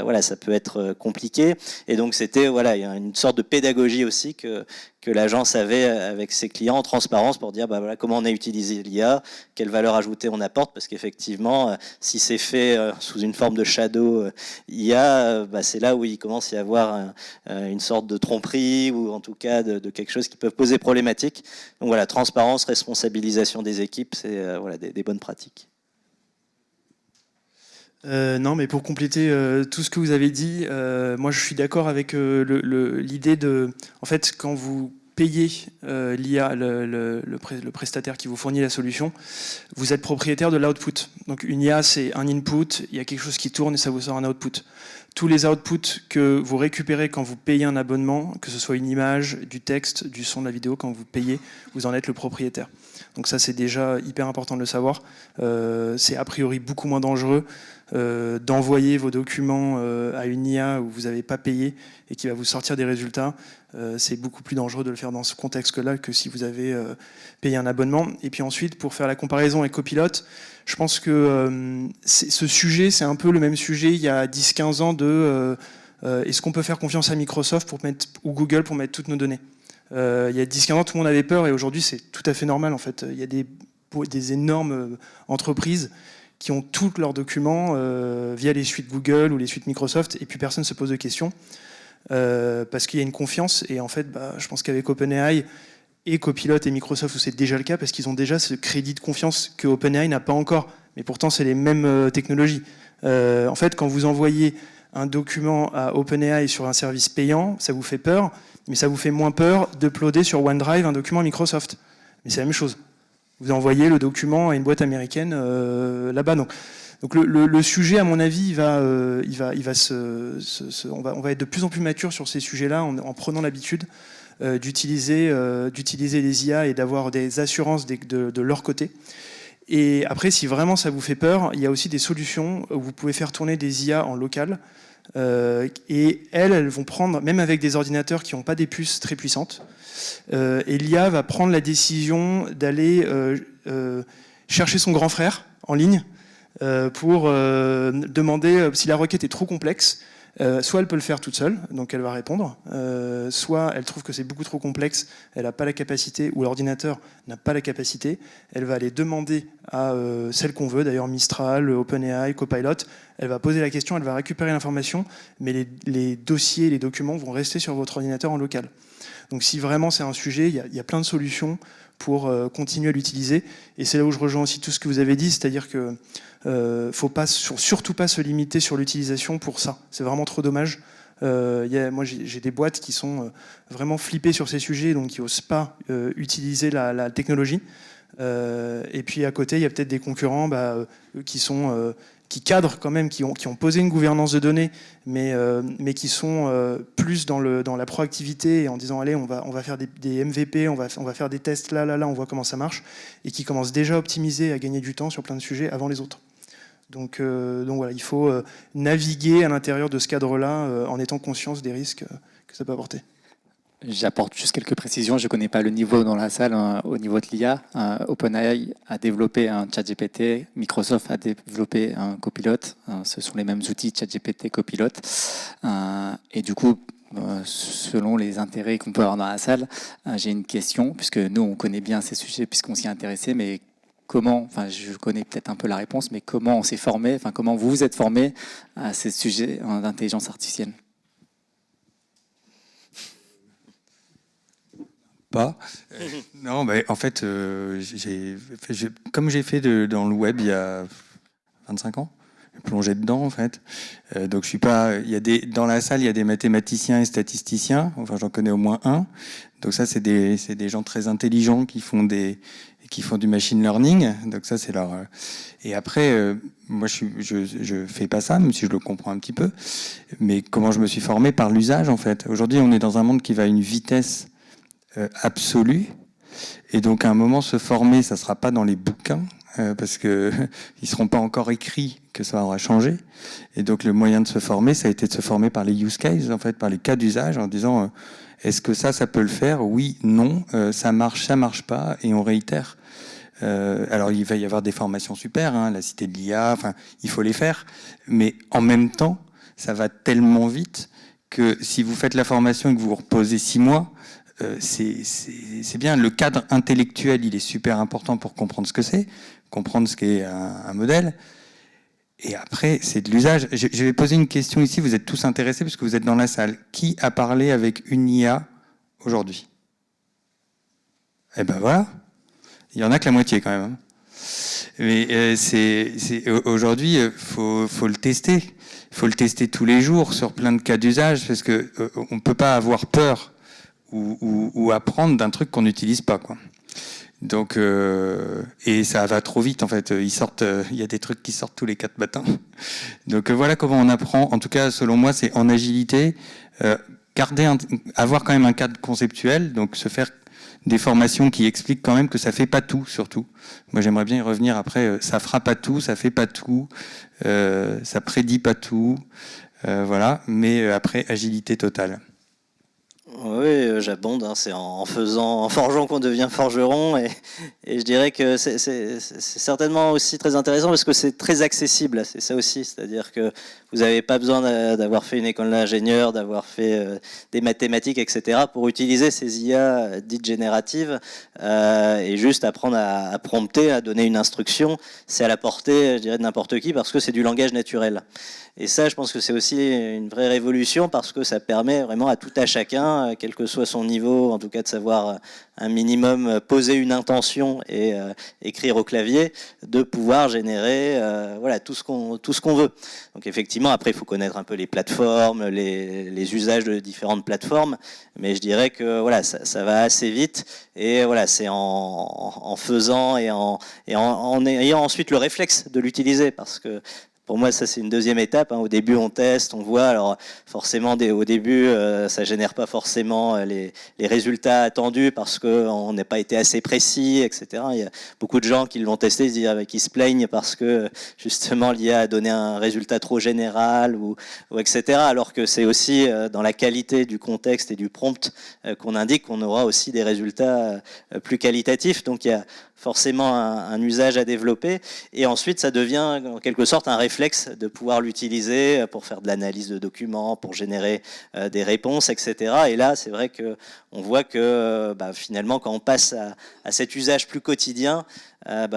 voilà, ça peut être compliqué. Et donc c'était voilà, il y a une sorte de pédagogie aussi que l'agence avait avec ses clients en transparence pour dire voilà, comment on a utilisé l'IA, quelle valeur ajoutée on apporte, parce qu'effectivement, si c'est fait sous une forme de shadow IA, c'est là où il commence à y avoir une sorte de tromperie ou en tout cas de quelque chose qui peut poser problématique. Donc voilà, transparence, responsabilisation des équipes, c'est voilà, des bonnes pratiques. Non, mais pour compléter tout ce que vous avez dit, moi je suis d'accord avec l'idée de, en fait, quand vous payez l'IA, le prestataire qui vous fournit la solution, vous êtes propriétaire de l'output. Donc une IA, c'est un input, il y a quelque chose qui tourne et ça vous sort un output. Tous les outputs que vous récupérez quand vous payez un abonnement, que ce soit une image, du texte, du son, de la vidéo, quand vous payez, vous en êtes le propriétaire. Donc ça, c'est déjà hyper important de le savoir. C'est a priori beaucoup moins dangereux d'envoyer vos documents à une IA où vous n'avez pas payé et qui va vous sortir des résultats. C'est beaucoup plus dangereux de le faire dans ce contexte-là que si vous avez payé un abonnement. Et puis ensuite, pour faire la comparaison avec Copilot, je pense que ce sujet, c'est un peu le même sujet il y a 10-15 ans de est-ce qu'on peut faire confiance à Microsoft ou Google pour mettre toutes nos données. Il y a 10-15 ans, tout le monde avait peur et aujourd'hui, c'est tout à fait normal en fait. Il y a des énormes entreprises qui ont tous leurs documents via les suites Google ou les suites Microsoft et puis personne ne se pose de questions parce qu'il y a une confiance et en fait, je pense qu'avec OpenAI et Copilot et Microsoft où c'est déjà le cas parce qu'ils ont déjà ce crédit de confiance que OpenAI n'a pas encore, mais pourtant c'est les mêmes technologies. En fait, quand vous envoyez un document à OpenAI sur un service payant, ça vous fait peur, mais ça vous fait moins peur d'uploader sur OneDrive un document Microsoft. Mais c'est la même chose. Vous envoyez le document à une boîte américaine là-bas. Donc le sujet, à mon avis, on va être de plus en plus mature sur ces sujets-là en prenant l'habitude d'utiliser les IA et d'avoir des assurances de leur côté. Et après, si vraiment ça vous fait peur, il y a aussi des solutions où vous pouvez faire tourner des IA en local. Et elles vont prendre, même avec des ordinateurs qui n'ont pas des puces très puissantes, et l'IA va prendre la décision d'aller chercher son grand frère en ligne pour demander si la requête est trop complexe. Soit elle peut le faire toute seule, donc elle va répondre, soit elle trouve que c'est beaucoup trop complexe, elle n'a pas la capacité, ou l'ordinateur n'a pas la capacité, elle va aller demander à celle qu'on veut, d'ailleurs Mistral, OpenAI, Copilot, elle va poser la question, elle va récupérer l'information, mais les dossiers, les documents vont rester sur votre ordinateur en local. Donc si vraiment c'est un sujet, il y a plein de solutions pour continuer à l'utiliser, et c'est là où je rejoins aussi tout ce que vous avez dit, c'est-à-dire que faut surtout pas se limiter sur l'utilisation pour ça. C'est vraiment trop dommage. Moi, j'ai des boîtes qui sont vraiment flippées sur ces sujets, donc qui n'osent pas utiliser la technologie. Et puis à côté, il y a peut-être des concurrents qui cadrent quand même, qui ont posé une gouvernance de données, mais qui sont plus dans la proactivité et en disant allez, on va faire des MVP, on va faire des tests là, on voit comment ça marche, et qui commencent déjà à optimiser, à gagner du temps sur plein de sujets avant les autres. Donc voilà, il faut naviguer à l'intérieur de ce cadre-là en étant conscient des risques que ça peut apporter. J'apporte juste quelques précisions. Je ne connais pas le niveau dans la salle au niveau de l'IA. OpenAI a développé un ChatGPT, Microsoft a développé un Copilot. Ce sont les mêmes outils, ChatGPT, Copilot. Et du coup, selon les intérêts qu'on peut avoir dans la salle, j'ai une question, puisque nous, on connaît bien ces sujets, puisqu'on s'y est intéressé, mais comment, enfin, je connais peut-être un peu la réponse, mais comment on s'est formé, enfin, comment vous vous êtes formé à ces sujets d'intelligence artificielle? Pas. Non, mais en fait, comme j'ai fait dans le web il y a 25 ans, j'ai plongé dedans en fait. Donc je suis pas. Dans la salle, il y a des mathématiciens et statisticiens. Enfin, j'en connais au moins un. Donc ça, c'est des gens très intelligents qui font du machine learning. Donc ça, c'est leur. Et après, moi, je fais pas ça, même si je le comprends un petit peu. Mais comment je me suis formé par l'usage en fait. Aujourd'hui, on est dans un monde qui va à une vitesse absolue, et donc à un moment se former, ça sera pas dans les bouquins, parce que ils seront pas encore écrits que ça aura changé. Et donc le moyen de se former, ça a été de se former par les use cases, en fait, par les cas d'usage, en disant est-ce que ça peut le faire? Oui, non, ça marche pas, et on réitère. Alors il va y avoir des formations super, hein, la cité de l'IA, enfin il faut les faire, mais en même temps, ça va tellement vite que si vous faites la formation et que vous reposez 6 mois, c'est bien. Le cadre intellectuel, il est super important pour comprendre ce que c'est, comprendre ce qu'est un modèle. Et après, c'est de l'usage. Je vais poser une question ici. Vous êtes tous intéressés parce que vous êtes dans la salle. Qui a parlé avec une IA aujourd'hui? Eh ben voilà. Il y en a que la moitié quand même. Hein. Mais aujourd'hui, faut le tester. Il faut le tester tous les jours sur plein de cas d'usage parce que on peut pas avoir peur ou apprendre d'un truc qu'on n'utilise pas, quoi. Donc et ça va trop vite en fait. Il y a des trucs qui sortent tous les 4 matins. Donc voilà comment on apprend. En tout cas, selon moi, c'est en agilité, avoir quand même un cadre conceptuel, donc se faire des formations qui expliquent quand même que ça fait pas tout, surtout. Moi, j'aimerais bien y revenir après. Ça fera pas tout, ça fait pas tout, ça prédit pas tout, voilà. Mais après, agilité totale. Oui, j'abonde. Hein, c'est en forgeant qu'on devient forgeron, et je dirais que c'est certainement aussi très intéressant parce que c'est très accessible. C'est ça aussi, c'est-à-dire que vous n'avez pas besoin d'avoir fait une école d'ingénieur, d'avoir fait des mathématiques, etc. pour utiliser ces IA dites génératives et juste apprendre à prompter, à donner une instruction. C'est à la portée, je dirais, de n'importe qui parce que c'est du langage naturel. Et ça, je pense que c'est aussi une vraie révolution parce que ça permet vraiment à tout à chacun, quel que soit son niveau, en tout cas de savoir un minimum poser une intention et écrire au clavier, de pouvoir générer voilà, tout ce qu'on veut. Donc effectivement, après, il faut connaître un peu les plateformes, les usages de différentes plateformes, mais je dirais que voilà, ça va assez vite et voilà, c'est en faisant et en ayant ensuite le réflexe de l'utiliser parce que pour moi, ça, c'est une deuxième étape. Hein. Au début, on teste, on voit. Alors, forcément, au début, ça génère pas forcément les résultats attendus parce qu'on n'a pas été assez précis, etc. Il y a beaucoup de gens qui l'ont testé, qui se plaignent parce que, justement, l'IA a donné un résultat trop général ou etc. Alors que c'est aussi dans la qualité du contexte et du prompt qu'on indique qu'on aura aussi des résultats plus qualitatifs. Donc, il y a forcément un usage à développer et ensuite ça devient en quelque sorte un réflexe de pouvoir l'utiliser pour faire de l'analyse de documents, pour générer des réponses, etc. Et là c'est vrai que on voit que finalement quand on passe à cet usage plus quotidien,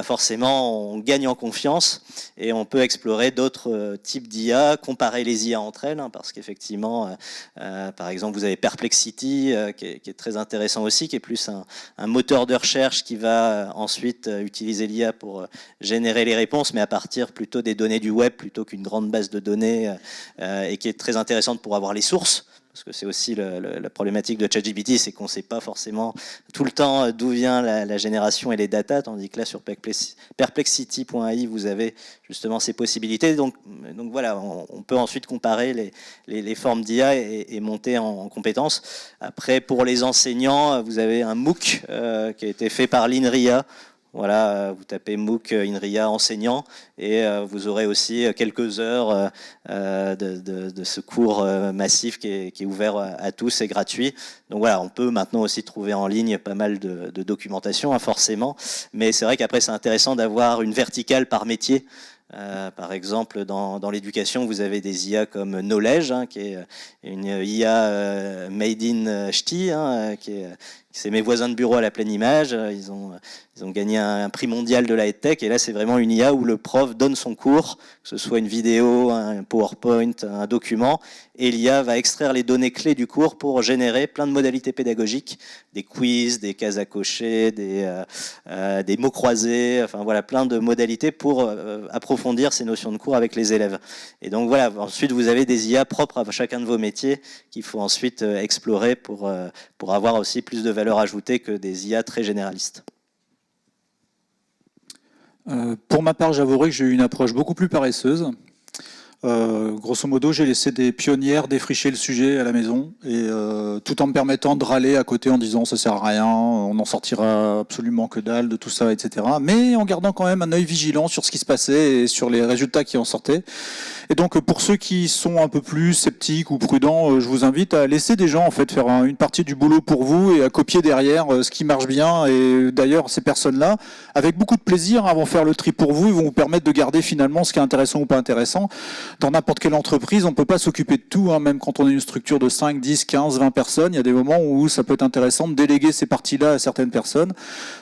forcément on gagne en confiance et on peut explorer d'autres types d'IA, comparer les IA entre elles, hein, parce qu'effectivement par exemple vous avez Perplexity qui est très intéressant aussi, qui est plus un moteur de recherche qui va ensuite utiliser l'IA pour générer les réponses, mais à partir plutôt des données du web plutôt qu'une grande base de données et qui est très intéressante pour avoir les sources. Parce que c'est aussi la problématique de ChatGPT, c'est qu'on ne sait pas forcément tout le temps d'où vient la génération et les datas, tandis que là sur perplexity.ai vous avez justement ces possibilités. Donc voilà, on peut ensuite comparer les formes d'IA et monter en compétences. Après, pour les enseignants, vous avez un MOOC qui a été fait par l'INRIA. Voilà, vous tapez MOOC INRIA enseignant et vous aurez aussi quelques heures de ce cours massif qui est ouvert à tous et gratuit. Donc voilà, on peut maintenant aussi trouver en ligne pas mal de documentation, hein, forcément. Mais c'est vrai qu'après, c'est intéressant d'avoir une verticale par métier. Par exemple, dans l'éducation, vous avez des IA comme Knowledge, hein, qui est une IA made in Ch'ti, hein, c'est mes voisins de bureau à la pleine image. Ils ont gagné un prix mondial de la EdTech. Et là, c'est vraiment une IA où le prof donne son cours, que ce soit une vidéo, un PowerPoint, un document. Et l'IA va extraire les données clés du cours pour générer plein de modalités pédagogiques, des quiz, des cases à cocher, des mots croisés, enfin voilà, plein de modalités pour approfondir ces notions de cours avec les élèves. Et donc voilà, ensuite vous avez des IA propres à chacun de vos métiers qu'il faut ensuite explorer pour avoir aussi plus de valeur ajoutée que des IA très généralistes. Pour ma part, j'avouerai que j'ai eu une approche beaucoup plus paresseuse. Grosso modo, j'ai laissé des pionnières défricher le sujet à la maison, et tout en me permettant de râler à côté en disant ça sert à rien, on n'en sortira absolument que dalle de tout ça, etc. Mais en gardant quand même un œil vigilant sur ce qui se passait et sur les résultats qui en sortaient. Et donc pour ceux qui sont un peu plus sceptiques ou prudents, je vous invite à laisser des gens en fait faire une partie du boulot pour vous et à copier derrière ce qui marche bien. Et d'ailleurs ces personnes-là, avec beaucoup de plaisir, vont faire le tri pour vous et vont vous permettre de garder finalement ce qui est intéressant ou pas intéressant. Dans n'importe quelle entreprise, on ne peut pas s'occuper de tout, même quand on est une structure de 5, 10, 15, 20 personnes. Il y a des moments où ça peut être intéressant de déléguer ces parties-là à certaines personnes.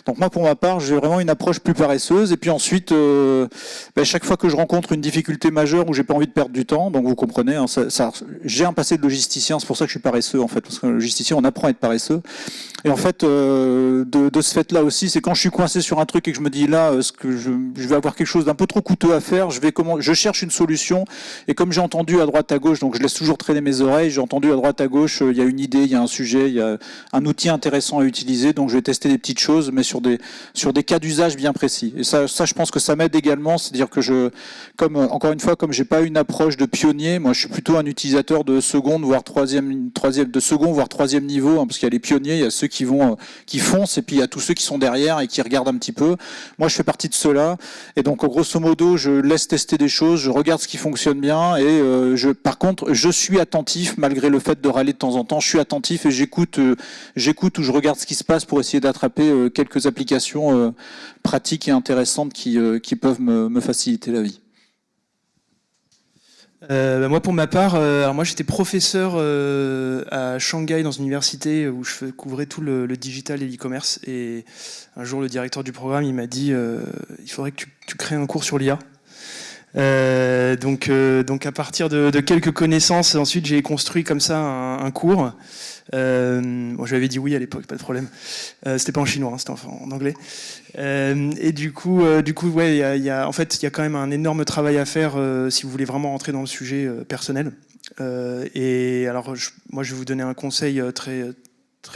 Donc moi pour ma part, j'ai vraiment une approche plus paresseuse. Et puis ensuite, chaque fois que je rencontre une difficulté majeure où j'ai pas envie de perdre du temps, donc vous comprenez, j'ai un passé de logisticien, c'est pour ça que je suis paresseux en fait, parce que le logisticien on apprend à être paresseux. Et en fait, de ce fait-là aussi, c'est quand je suis coincé sur un truc et que je me dis là, ce que je vais avoir quelque chose d'un peu trop coûteux à faire, je cherche une solution. Et comme j'ai entendu à droite à gauche, donc je laisse toujours traîner mes oreilles, j'ai entendu à droite à gauche, il y a une idée, il y a un sujet, il y a un outil intéressant à utiliser, donc je vais tester des petites choses, mais sur des cas d'usage bien précis. Et ça, je pense que ça m'aide également, c'est-à-dire que encore une fois, comme j'ai pas une approche de pionnier, moi je suis plutôt un utilisateur de seconde voire troisième niveau, parce qu'il y a les pionniers, il y a ceux qui foncent, et puis il y a tous ceux qui sont derrière et qui regardent un petit peu. Moi je fais partie de ceux-là, et donc grosso modo je laisse tester des choses, je regarde ce qui fonctionne bien, et par contre je suis attentif, malgré le fait de râler de temps en temps, je suis attentif et j'écoute ou je regarde ce qui se passe pour essayer d'attraper quelques applications pratiques et intéressantes qui peuvent me faciliter la vie. Moi pour ma part, alors moi j'étais professeur à Shanghai dans une université où je couvrais tout le digital et l'e-commerce, et un jour le directeur du programme il m'a dit il faudrait que tu crées un cours sur l'IA. Donc à partir de quelques connaissances, ensuite j'ai construit comme ça un cours. Bon, je lui avais dit oui à l'époque, pas de problème. C'était pas en chinois, hein, c'était en anglais. Et du coup, ouais, il y a quand même un énorme travail à faire si vous voulez vraiment rentrer dans le sujet personnel. Et alors, moi, je vais vous donner un conseil très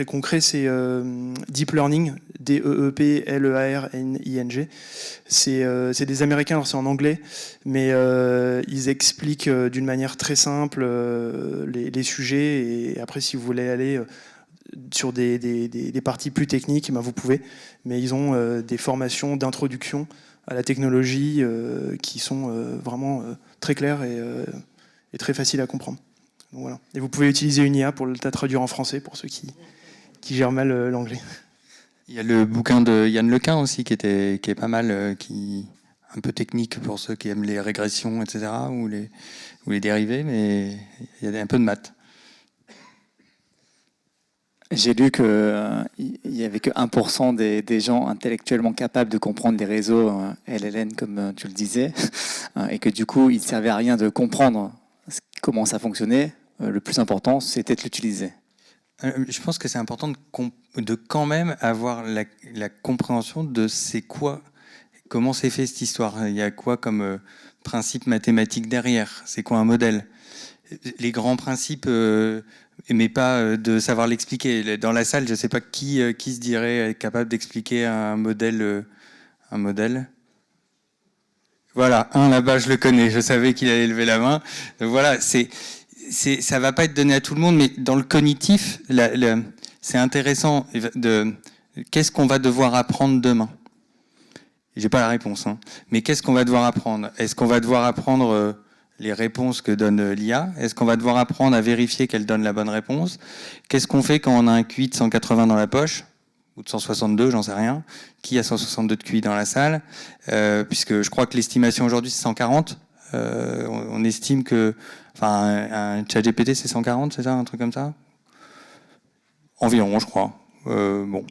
concret, c'est Deep Learning, DEEPLEARNING. C'est des Américains, alors c'est en anglais, mais ils expliquent d'une manière très simple les sujets, et après si vous voulez aller sur des parties plus techniques, ben vous pouvez, mais ils ont des formations d'introduction à la technologie qui sont vraiment très claires et très faciles à comprendre. Donc, voilà. Et vous pouvez utiliser une IA pour le traduire en français pour ceux qui gèrent mal l'anglais. Il y a le bouquin de Yann Lequin aussi qui est pas mal, un peu technique pour ceux qui aiment les régressions, etc., ou les dérivés, mais il y a un peu de maths. J'ai lu qu'il n'y avait que 1% des gens intellectuellement capables de comprendre les réseaux LLN, comme tu le disais, et que du coup, il ne servait à rien de comprendre comment ça fonctionnait. Le plus important, c'était de l'utiliser. Je pense que c'est important de quand même avoir la compréhension de c'est quoi, comment c'est fait cette histoire. Il y a quoi comme principe mathématique derrière? C'est quoi un modèle? Les grands principes, mais pas de savoir l'expliquer. Dans la salle, je ne sais pas qui se dirait être capable d'expliquer un modèle. Voilà, un là-bas, je le connais. Je savais qu'il allait lever la main. Donc voilà, ça va pas être donné à tout le monde, mais dans le cognitif, c'est intéressant. Qu'est-ce qu'on va devoir apprendre demain? J'ai pas la réponse, hein. Mais qu'est-ce qu'on va devoir apprendre? Est-ce qu'on va devoir apprendre les réponses que donne l'IA? Est-ce qu'on va devoir apprendre à vérifier qu'elle donne la bonne réponse? Qu'est-ce qu'on fait quand on a un QI de 180 dans la poche? Ou de 162, j'en sais rien. Qui a 162 de QI dans la salle? Puisque je crois que l'estimation aujourd'hui, c'est 140. On estime que... Enfin, un ChatGPT, c'est 140, c'est ça? Un truc comme ça? Environ, je crois. Bon.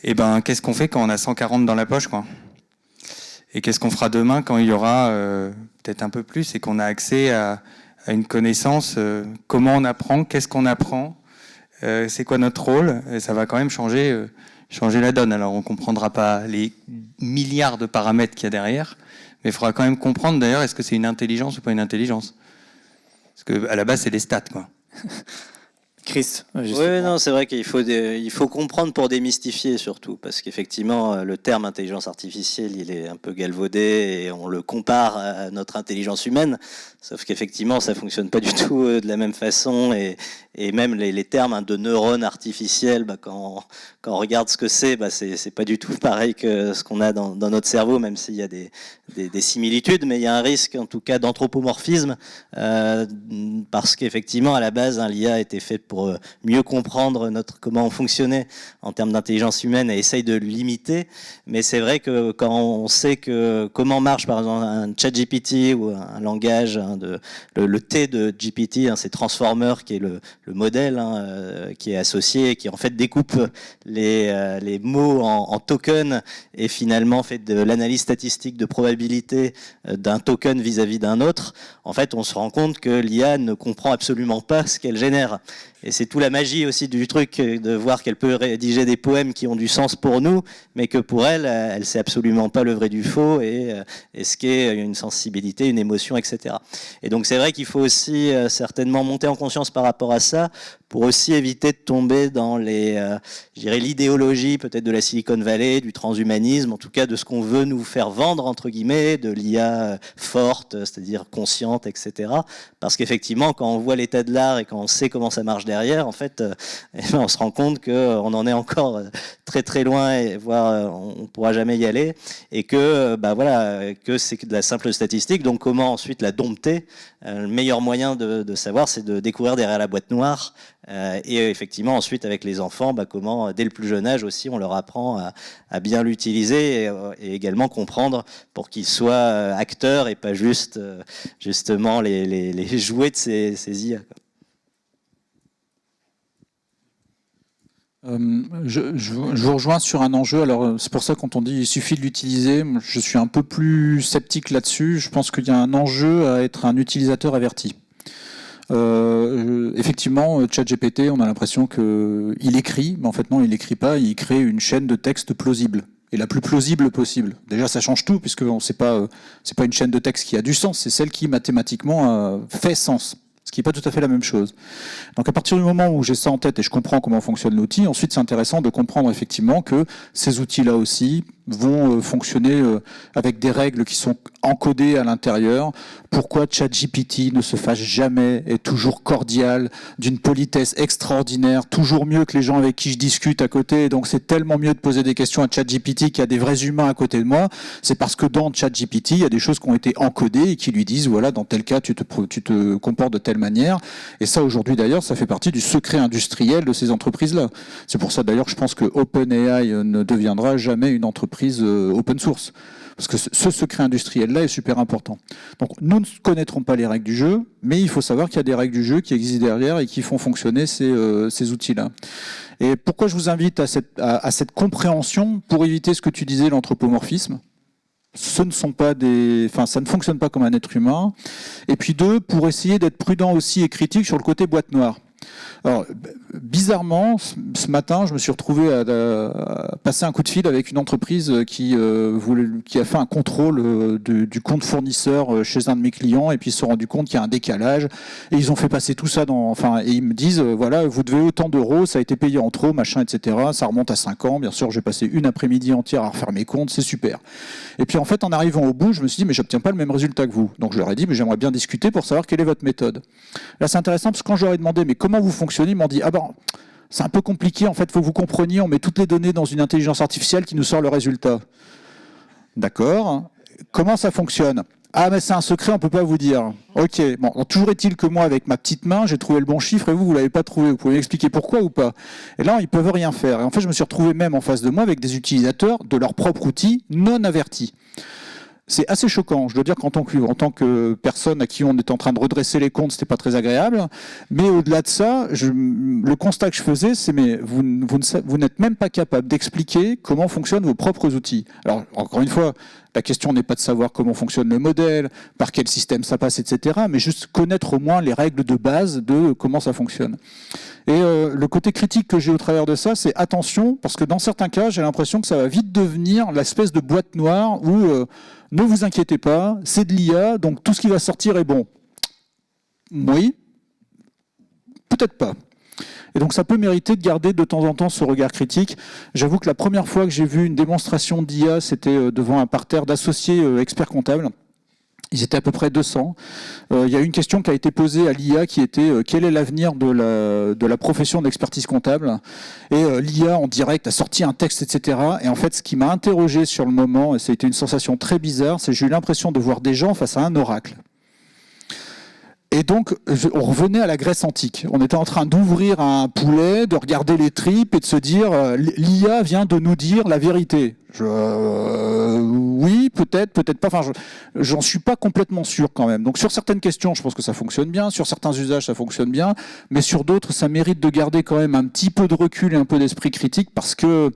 Et ben, qu'est-ce qu'on fait quand on a 140 dans la poche, quoi? Et qu'est-ce qu'on fera demain quand il y aura peut-être un peu plus et qu'on a accès à une connaissance, comment on apprend, qu'est-ce qu'on apprend, c'est quoi notre rôle? Et ça va quand même changer la donne. Alors on comprendra pas les milliards de paramètres qu'il y a derrière, mais il faudra quand même comprendre d'ailleurs, est-ce que c'est une intelligence ou pas une intelligence? Parce qu'à la base, c'est des stats, quoi. Chris, Oui, non, c'est vrai qu'il faut comprendre pour démystifier surtout, parce qu'effectivement, le terme intelligence artificielle, il est un peu galvaudé et on le compare à notre intelligence humaine, sauf qu'effectivement, ça fonctionne pas du tout de la même façon et même les termes de neurones artificiels, quand on regarde ce que c'est pas du tout pareil que ce qu'on a dans notre cerveau, même s'il y a des similitudes, mais il y a un risque en tout cas d'anthropomorphisme parce qu'effectivement, à la base, l'IA a été faite pour mieux comprendre comment on fonctionnait en termes d'intelligence humaine et essaye de le limiter. Mais c'est vrai que quand on sait comment marche par exemple un ChatGPT ou un langage, le T de GPT, c'est Transformer qui est le modèle qui est associé et qui en fait découpe les mots en tokens et finalement fait de l'analyse statistique de probabilité d'un token vis-à-vis d'un autre. En fait, on se rend compte que l'IA ne comprend absolument pas ce qu'elle génère. Et c'est tout la magie aussi du truc, de voir qu'elle peut rédiger des poèmes qui ont du sens pour nous, mais que pour elle sait absolument pas le vrai du faux et ce qu'est une sensibilité, une émotion, etc. Et donc c'est vrai qu'il faut aussi certainement monter en conscience par rapport à ça, pour aussi éviter de tomber dans l'idéologie peut-être de la Silicon Valley, du transhumanisme, en tout cas de ce qu'on veut nous faire vendre, entre guillemets, de l'IA forte, c'est-à-dire consciente, etc. Parce qu'effectivement, quand on voit l'état de l'art et quand on sait comment ça marche derrière, en fait, on se rend compte qu'on en est encore très très loin, voire on ne pourra jamais y aller, et que, que c'est de la simple statistique, donc comment ensuite la dompter. Le meilleur moyen de savoir, c'est de découvrir derrière la boîte noire, et effectivement ensuite avec les enfants, comment dès le plus jeune âge aussi on leur apprend à bien l'utiliser et également comprendre pour qu'ils soient acteurs et pas juste justement les jouets de ces IA, quoi. Je vous rejoins sur un enjeu. Alors c'est pour ça quand on dit il suffit de l'utiliser, je suis un peu plus sceptique là-dessus. Je pense qu'il y a un enjeu à être un utilisateur averti. Effectivement, ChatGPT, on a l'impression qu'il écrit, mais en fait non, il n'écrit pas, il crée une chaîne de texte plausible. Et la plus plausible possible. Déjà, ça change tout, puisque c'est pas une chaîne de texte qui a du sens, c'est celle qui mathématiquement fait sens. Ce qui n'est pas tout à fait la même chose. Donc à partir du moment où j'ai ça en tête et je comprends comment fonctionne l'outil, ensuite c'est intéressant de comprendre effectivement que ces outils-là aussi vont fonctionner avec des règles qui sont encodées à l'intérieur. Pourquoi ChatGPT ne se fâche jamais, est toujours cordial, d'une politesse extraordinaire, toujours mieux que les gens avec qui je discute à côté. Donc c'est tellement mieux de poser des questions à ChatGPT qu'il y a des vrais humains à côté de moi. C'est parce que dans ChatGPT, il y a des choses qui ont été encodées et qui lui disent, voilà, dans tel cas, tu te comportes de telle manière. Et ça, aujourd'hui, d'ailleurs, ça fait partie du secret industriel de ces entreprises-là. C'est pour ça, d'ailleurs, que je pense que OpenAI ne deviendra jamais une entreprise open source. Parce que ce secret industriel-là est super important. Donc, nous ne connaîtrons pas les règles du jeu, mais il faut savoir qu'il y a des règles du jeu qui existent derrière et qui font fonctionner ces outils-là. Et pourquoi je vous invite à cette compréhension, pour éviter ce que tu disais, l'anthropomorphisme. Ça ne fonctionne pas comme un être humain. Et puis deux, pour essayer d'être prudent aussi et critique sur le côté boîte noire. Alors, bizarrement, ce matin, je me suis retrouvé à passer un coup de fil avec une entreprise qui a fait un contrôle du compte fournisseur chez un de mes clients, et puis ils se sont rendus compte qu'il y a un décalage, et ils ont fait passer tout ça et ils me disent, voilà, vous devez autant d'euros, ça a été payé en trop, machin, etc. Ça remonte à 5 ans, bien sûr, j'ai passé une après-midi entière à refaire mes comptes, c'est super. Et puis en fait, en arrivant au bout, je me suis dit, mais j'obtiens pas le même résultat que vous. Donc je leur ai dit, mais j'aimerais bien discuter pour savoir quelle est votre méthode. Là, c'est intéressant, parce que quand je leur ai demandé, mais comment vous fonctionnez, ils m'ont dit, c'est un peu compliqué, en fait, il faut que vous compreniez, on met toutes les données dans une intelligence artificielle qui nous sort le résultat. D'accord. Comment ça fonctionne ? Ah, mais c'est un secret, on ne peut pas vous dire. Ok, bon, toujours est-il que moi, avec ma petite main, j'ai trouvé le bon chiffre et vous ne l'avez pas trouvé. Vous pouvez m'expliquer pourquoi ou pas ? Et là, ils ne peuvent rien faire. Et en fait, je me suis retrouvé même en face de moi avec des utilisateurs de leur propre outil non avertis. C'est assez choquant. Je dois dire qu'en tant que personne à qui on est en train de redresser les comptes, c'était pas très agréable. Mais au-delà de ça, le constat que je faisais, c'est mais vous n'êtes même pas capable d'expliquer comment fonctionnent vos propres outils. Alors, encore une fois, la question n'est pas de savoir comment fonctionne le modèle, par quel système ça passe, etc. Mais juste connaître au moins les règles de base de comment ça fonctionne. Et le côté critique que j'ai au travers de ça, c'est attention, parce que dans certains cas, j'ai l'impression que ça va vite devenir l'espèce de boîte noire où ne vous inquiétez pas, c'est de l'IA, donc tout ce qui va sortir est bon. Oui, peut-être pas. Et donc ça peut mériter de garder de temps en temps ce regard critique. J'avoue que la première fois que j'ai vu une démonstration d'IA, c'était devant un parterre d'associés experts comptables. Ils étaient à peu près 200. Il y a une question qui a été posée à l'IA qui était quel est l'avenir de la profession d'expertise comptable. Et l'IA en direct a sorti un texte, etc. Et en fait, ce qui m'a interrogé sur le moment, et ça a été une sensation très bizarre, c'est que j'ai eu l'impression de voir des gens face à un oracle. Et donc, on revenait à la Grèce antique. On était en train d'ouvrir un poulet, de regarder les tripes et de se dire l'IA vient de nous dire la vérité. Oui, peut-être, peut-être pas. Enfin, j'en suis pas complètement sûr quand même. Donc, sur certaines questions, je pense que ça fonctionne bien. Sur certains usages, ça fonctionne bien. Mais sur d'autres, ça mérite de garder quand même un petit peu de recul et un peu d'esprit critique parce que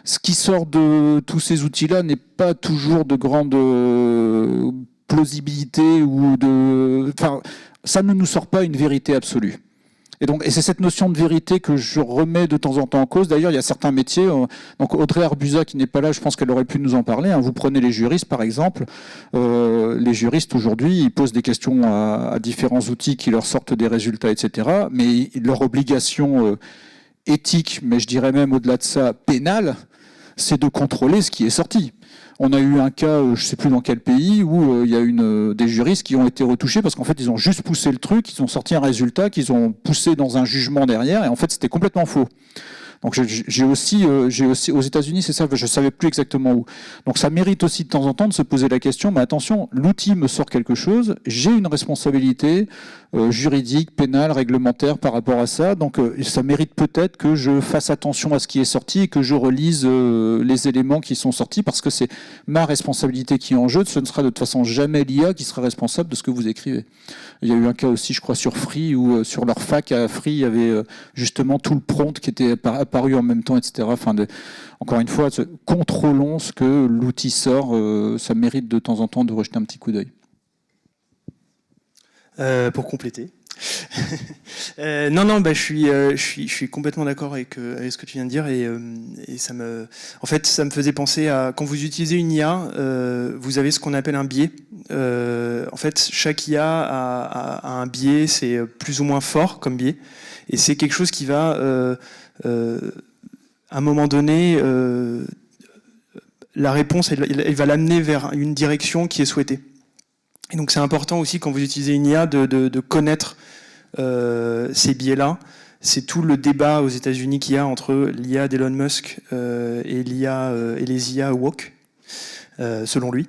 ce qui sort de tous ces outils-là n'est pas toujours de grande plausibilité ou de... Enfin, ça ne nous sort pas une vérité absolue. Et c'est cette notion de vérité que je remets de temps en temps en cause. D'ailleurs, il y a certains métiers, donc Audrey Arbuza qui n'est pas là, je pense qu'elle aurait pu nous en parler. Vous prenez les juristes par exemple. Les juristes aujourd'hui, ils posent des questions à différents outils qui leur sortent des résultats, etc. Mais leur obligation éthique, mais je dirais même au-delà de ça, pénale, c'est de contrôler ce qui est sorti. On a eu un cas, je ne sais plus dans quel pays, où il y a des juristes qui ont été retouchés parce qu'en fait, ils ont juste poussé le truc, ils ont sorti un résultat qu'ils ont poussé dans un jugement derrière, et en fait, c'était complètement faux. Donc j'ai aussi aux États-Unis, c'est ça, je savais plus exactement où. Donc ça mérite aussi de temps en temps de se poser la question, mais attention, l'outil me sort quelque chose, j'ai une responsabilité juridique, pénale, réglementaire par rapport à ça. Donc ça mérite peut-être que je fasse attention à ce qui est sorti et que je relise les éléments qui sont sortis parce que c'est ma responsabilité qui est en jeu. Ce ne sera de toute façon jamais l'IA qui sera responsable de ce que vous écrivez. Il y a eu un cas aussi, je crois, sur Free, où sur leur fac à Free, il y avait justement tout le prompt qui était apparu en même temps, etc. Enfin, encore une fois, contrôlons ce que l'outil sort. Ça mérite de temps en temps de rejeter un petit coup d'œil. Pour compléter. Non, je suis complètement d'accord avec ce que tu viens de dire et ça me faisait penser à quand vous utilisez une IA, vous avez ce qu'on appelle un biais. En fait, chaque IA a un biais, c'est plus ou moins fort comme biais, et c'est quelque chose qui va à un moment donné, la réponse, elle va l'amener vers une direction qui est souhaitée. Et donc c'est important aussi quand vous utilisez une IA de connaître ces biais-là. C'est tout le débat aux États-Unis qu'il y a entre l'IA d'Elon Musk et les IA woke, selon lui.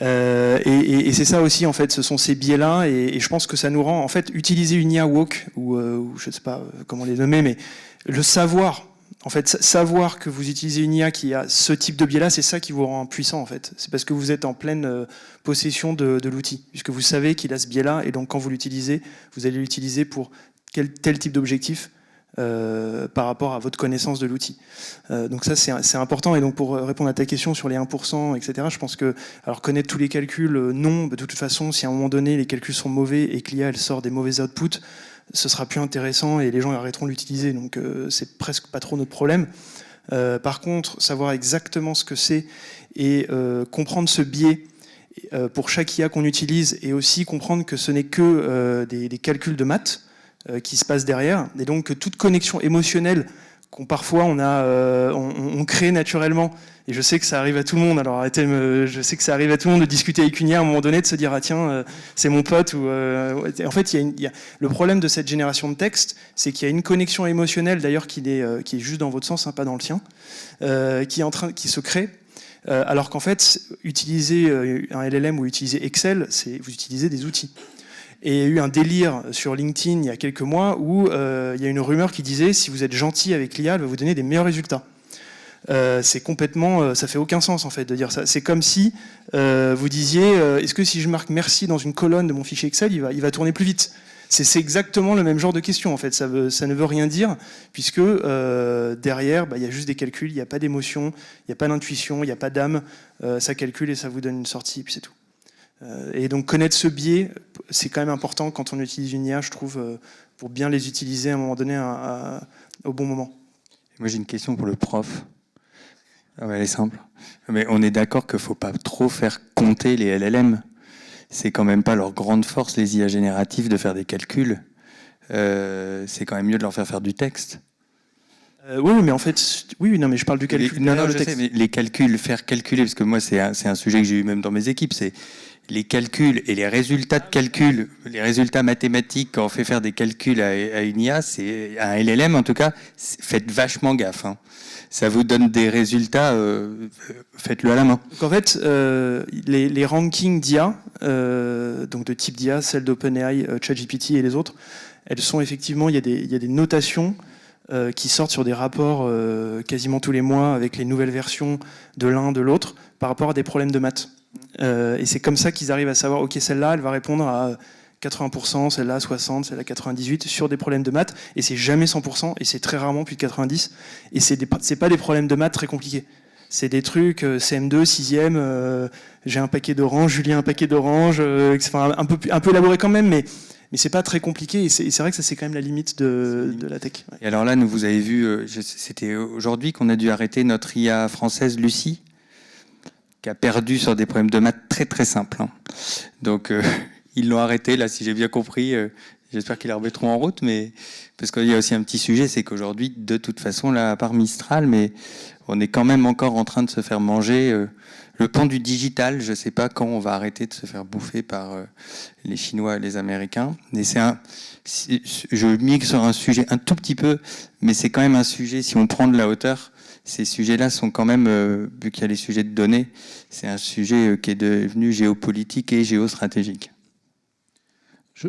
Et c'est ça aussi en fait, ce sont ces biais-là, et je pense que ça nous rend en fait utiliser une IA woke ou je ne sais pas comment les nommer, mais le savoir. En fait, savoir que vous utilisez une IA qui a ce type de biais-là, c'est ça qui vous rend puissant, en fait. C'est parce que vous êtes en pleine possession de l'outil, puisque vous savez qu'il a ce biais-là, et donc quand vous l'utilisez, vous allez l'utiliser pour tel type d'objectif par rapport à votre connaissance de l'outil. Donc ça, c'est important. Et donc pour répondre à ta question sur les 1%, etc., je pense que alors connaître tous les calculs, non, de toute façon, si à un moment donné, les calculs sont mauvais et que l'IA, elle sort des mauvais outputs, ce sera plus intéressant et les gens arrêteront de l'utiliser. Donc c'est presque pas trop notre problème. Par contre, savoir exactement ce que c'est et comprendre ce biais pour chaque IA qu'on utilise, et aussi comprendre que ce n'est que des calculs de maths qui se passent derrière, et donc que toute connexion émotionnelle qu'on parfois on crée naturellement, et je sais que ça arrive à tout le monde, alors arrêtez, je sais que ça arrive à tout le monde de discuter avec une IA à un moment donné, de se dire ah tiens c'est mon pote, ou en fait le problème de cette génération de texte, c'est qu'il y a une connexion émotionnelle d'ailleurs qui est juste dans votre sens, hein, pas dans le sien, qui se crée, alors qu'en fait utiliser un LLM ou utiliser Excel, c'est vous utilisez des outils. Et il y a eu un délire sur LinkedIn il y a quelques mois où il y a une rumeur qui disait si vous êtes gentil avec l'IA, elle va vous donner des meilleurs résultats. C'est complètement, ça fait aucun sens en fait de dire ça. C'est comme si vous disiez est-ce que si je marque merci dans une colonne de mon fichier Excel, il va tourner plus vite. C'est exactement le même genre de question en fait. Ça ne veut rien dire puisque derrière, il y a juste des calculs, il n'y a pas d'émotion, il n'y a pas d'intuition, il n'y a pas d'âme. Ça calcule et ça vous donne une sortie, et puis c'est tout. Et donc connaître ce biais, c'est quand même important quand on utilise une IA, je trouve, pour bien les utiliser à un moment donné au bon moment. Moi j'ai une question pour le prof. Ah ouais, elle est simple. Mais on est d'accord qu'il ne faut pas trop faire compter les LLM. C'est quand même pas leur grande force, les IA génératives, de faire des calculs. c'est quand même mieux de leur faire du texte. Oui, mais en fait, oui, non, mais je parle du calcul. Non, le je texte. sais, mais les calculs, faire calculer, parce que moi, c'est un sujet que j'ai eu même dans mes équipes, c'est les calculs et les résultats de calcul, les résultats mathématiques, quand on fait faire des calculs à une IA, c'est à un LLM en tout cas, faites vachement gaffe. Hein. Ça vous donne des résultats, faites-le à la main. Donc en fait, les rankings d'IA, donc de type d'IA, celles d'OpenAI, ChatGPT et les autres, elles sont effectivement, il y a des notations qui sortent sur des rapports quasiment tous les mois avec les nouvelles versions de l'un, de l'autre, par rapport à des problèmes de maths. Et c'est comme ça qu'ils arrivent à savoir, ok, celle-là, elle va répondre à 80%, celle-là 60%, celle-là 98% sur des problèmes de maths, et c'est jamais 100%, et c'est très rarement plus de 90%, et c'est pas des problèmes de maths très compliqués. C'est des trucs, CM2, 6e, j'ai un paquet d'orange, Julien un paquet d'orange, enfin, un peu élaboré quand même, mais c'est pas très compliqué, et c'est vrai que ça c'est quand même la limite de la tech. Ouais. Et alors là, vous avez vu, c'était aujourd'hui qu'on a dû arrêter notre IA française Lucie, qui a perdu sur des problèmes de maths très très simples. Hein. Donc ils l'ont arrêté, là, si j'ai bien compris. J'espère qu'ils la remettront en route, mais parce qu'il y a aussi un petit sujet, c'est qu'aujourd'hui, de toute façon, là, à part Mistral, mais on est quand même encore en train de se faire manger le pan du digital. Je ne sais pas quand on va arrêter de se faire bouffer par les Chinois et les Américains. Mais je mixe sur un sujet un tout petit peu, mais c'est quand même un sujet, si on prend de la hauteur, ces sujets-là sont quand même, vu qu'il y a les sujets de données, c'est un sujet qui est devenu géopolitique et géostratégique.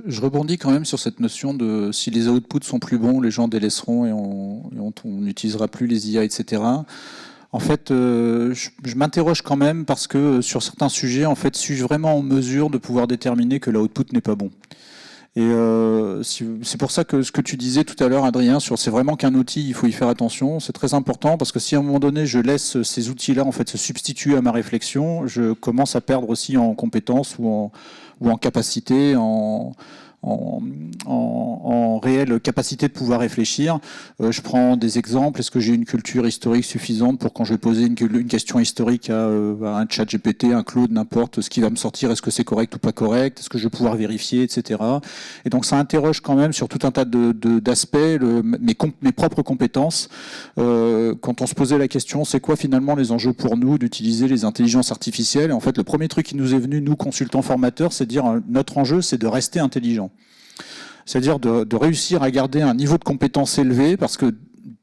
Je rebondis quand même sur cette notion de si les outputs sont plus bons, les gens délaisseront et on n'utilisera plus les IA, etc. En fait, je m'interroge quand même parce que sur certains sujets, en fait, suis-je vraiment en mesure de pouvoir déterminer que l'output n'est pas bon ? Et c'est pour ça que ce que tu disais tout à l'heure, Adrien, sur c'est vraiment qu'un outil, il faut y faire attention. C'est très important parce que si à un moment donné, je laisse ces outils-là en fait se substituer à ma réflexion, je commence à perdre aussi en compétences ou en capacité, en réelle capacité de pouvoir réfléchir. Je prends des exemples. Est-ce que j'ai une culture historique suffisante pour quand je vais poser une question historique à un chat GPT, un Claude, n'importe ce qui va me sortir, est-ce que c'est correct ou pas correct? Est-ce que je vais pouvoir vérifier, etc. Et donc ça interroge quand même sur tout un tas d'aspects mes propres compétences. Quand on se posait la question, c'est quoi finalement les enjeux pour nous d'utiliser les intelligences artificielles? Et en fait, le premier truc qui nous est venu, nous consultants formateurs, c'est de dire notre enjeu, c'est de rester intelligent. C'est-à-dire de réussir à garder un niveau de compétence élevé, parce que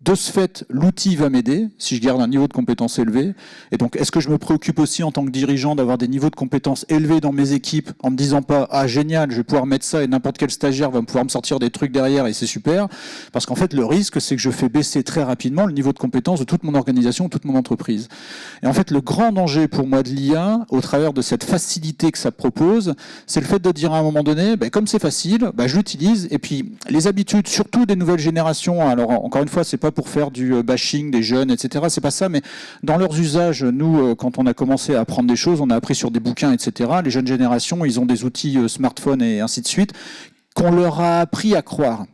de ce fait, l'outil va m'aider si je garde un niveau de compétence élevé. Et donc, est-ce que je me préoccupe aussi en tant que dirigeant d'avoir des niveaux de compétences élevés dans mes équipes en me disant pas « Ah, génial, je vais pouvoir mettre ça et n'importe quel stagiaire va pouvoir me sortir des trucs derrière et c'est super ». Parce qu'en fait, le risque, c'est que je fais baisser très rapidement le niveau de compétence de toute mon organisation, toute mon entreprise. Et en fait, le grand danger pour moi de l'IA, au travers de cette facilité que ça propose, c'est le fait de dire à un moment donné, comme c'est facile, je l'utilise. Et puis, les habitudes, surtout des nouvelles générations, alors encore une fois, c'est pas pour faire du bashing des jeunes, etc. C'est pas ça, mais dans leurs usages, nous, quand on a commencé à apprendre des choses, on a appris sur des bouquins, etc. Les jeunes générations, ils ont des outils smartphones et ainsi de suite, qu'on leur a appris à croire.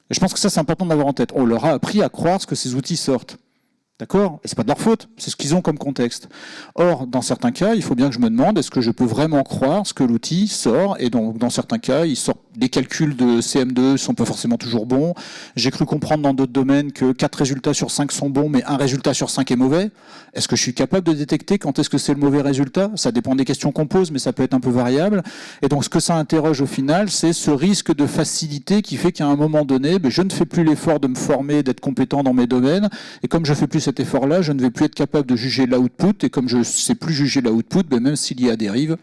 Et je pense que ça, c'est important d'avoir en tête. On leur a appris à croire ce que ces outils sortent. D'accord ? Et c'est pas de leur faute, c'est ce qu'ils ont comme contexte. Or, dans certains cas, il faut bien que je me demande, est-ce que je peux vraiment croire ce que l'outil sort ? Et donc, dans certains cas, il sort des calculs de CM2 sont pas forcément toujours bons. J'ai cru comprendre dans d'autres domaines que 4 résultats sur 5 sont bons, mais un résultat sur 5 est mauvais. Est-ce que je suis capable de détecter quand est-ce que c'est le mauvais résultat ? Ça dépend des questions qu'on pose, mais ça peut être un peu variable. Et donc, ce que ça interroge au final, c'est ce risque de facilité qui fait qu'à un moment donné, je ne fais plus l'effort de me former, d'être compétent dans mes domaines. Et comme je fais plus cet effort-là, je ne vais plus être capable de juger l'output. Et comme je ne sais plus juger l'output, même s'il y a dérive,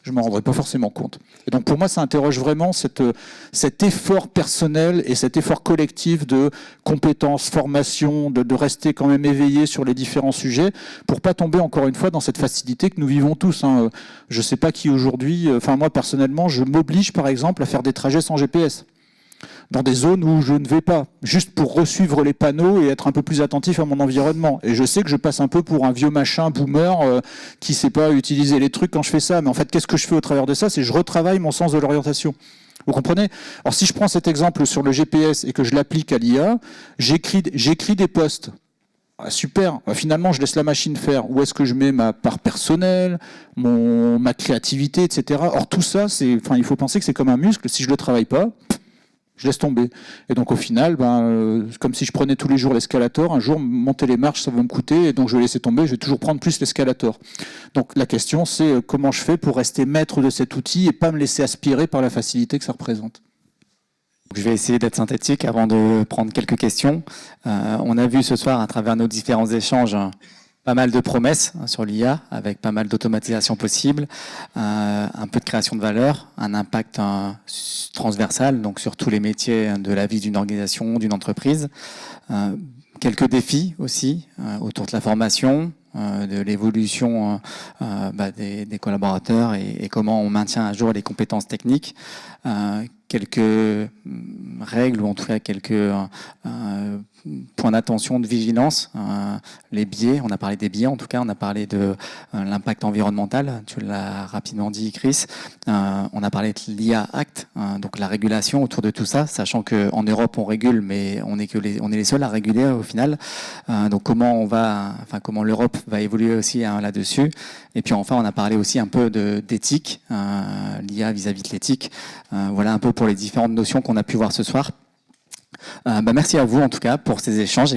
je ne m'en rendrai pas forcément compte. Et donc pour moi, ça interroge vraiment cet effort personnel et cet effort collectif de compétences, formation, de rester quand même éveillé sur les différents sujets pour pas tomber encore une fois dans cette facilité que nous vivons tous. Je ne sais pas qui aujourd'hui, moi personnellement, je m'oblige par exemple à faire des trajets sans GPS. Dans des zones où je ne vais pas, juste pour resuivre les panneaux et être un peu plus attentif à mon environnement. Et je sais que je passe un peu pour un vieux machin boomer qui ne sait pas utiliser les trucs quand je fais ça. Mais en fait, qu'est-ce que je fais au travers de ça ? C'est que je retravaille mon sens de l'orientation. Vous comprenez ? Alors si je prends cet exemple sur le GPS et que je l'applique à l'IA, j'écris des posts. Ah, super, finalement je laisse la machine faire. Où est-ce que je mets ma part personnelle, ma créativité, etc. Or tout ça, il faut penser que c'est comme un muscle. Si je ne le travaille pas, je laisse tomber. Et donc au final, comme si je prenais tous les jours l'escalator, un jour monter les marches ça va me coûter, et donc je vais laisser tomber, je vais toujours prendre plus l'escalator. Donc la question c'est comment je fais pour rester maître de cet outil et pas me laisser aspirer par la facilité que ça représente. Je vais essayer d'être synthétique avant de prendre quelques questions. On a vu ce soir à travers nos différents échanges pas mal de promesses sur l'IA, avec pas mal d'automatisation possible, un peu de création de valeur, un impact transversal, donc sur tous les métiers de la vie d'une organisation, d'une entreprise. Quelques défis aussi autour de la formation, de l'évolution des collaborateurs et comment on maintient à jour les compétences techniques. Quelques règles ou en tout cas quelques points d'attention, de vigilance, les biais, on a parlé des biais en tout cas, on a parlé de l'impact environnemental, tu l'as rapidement dit Chris, on a parlé de l'IA Act, donc la régulation autour de tout ça, sachant qu'en Europe on régule mais on est les seuls à réguler au final, donc comment l'Europe va évoluer aussi là-dessus, et puis enfin on a parlé aussi un peu d'éthique, l'IA vis-à-vis de l'éthique, voilà un peu pour les différentes notions qu'on a pu voir ce soir. Merci à vous en tout cas pour ces échanges.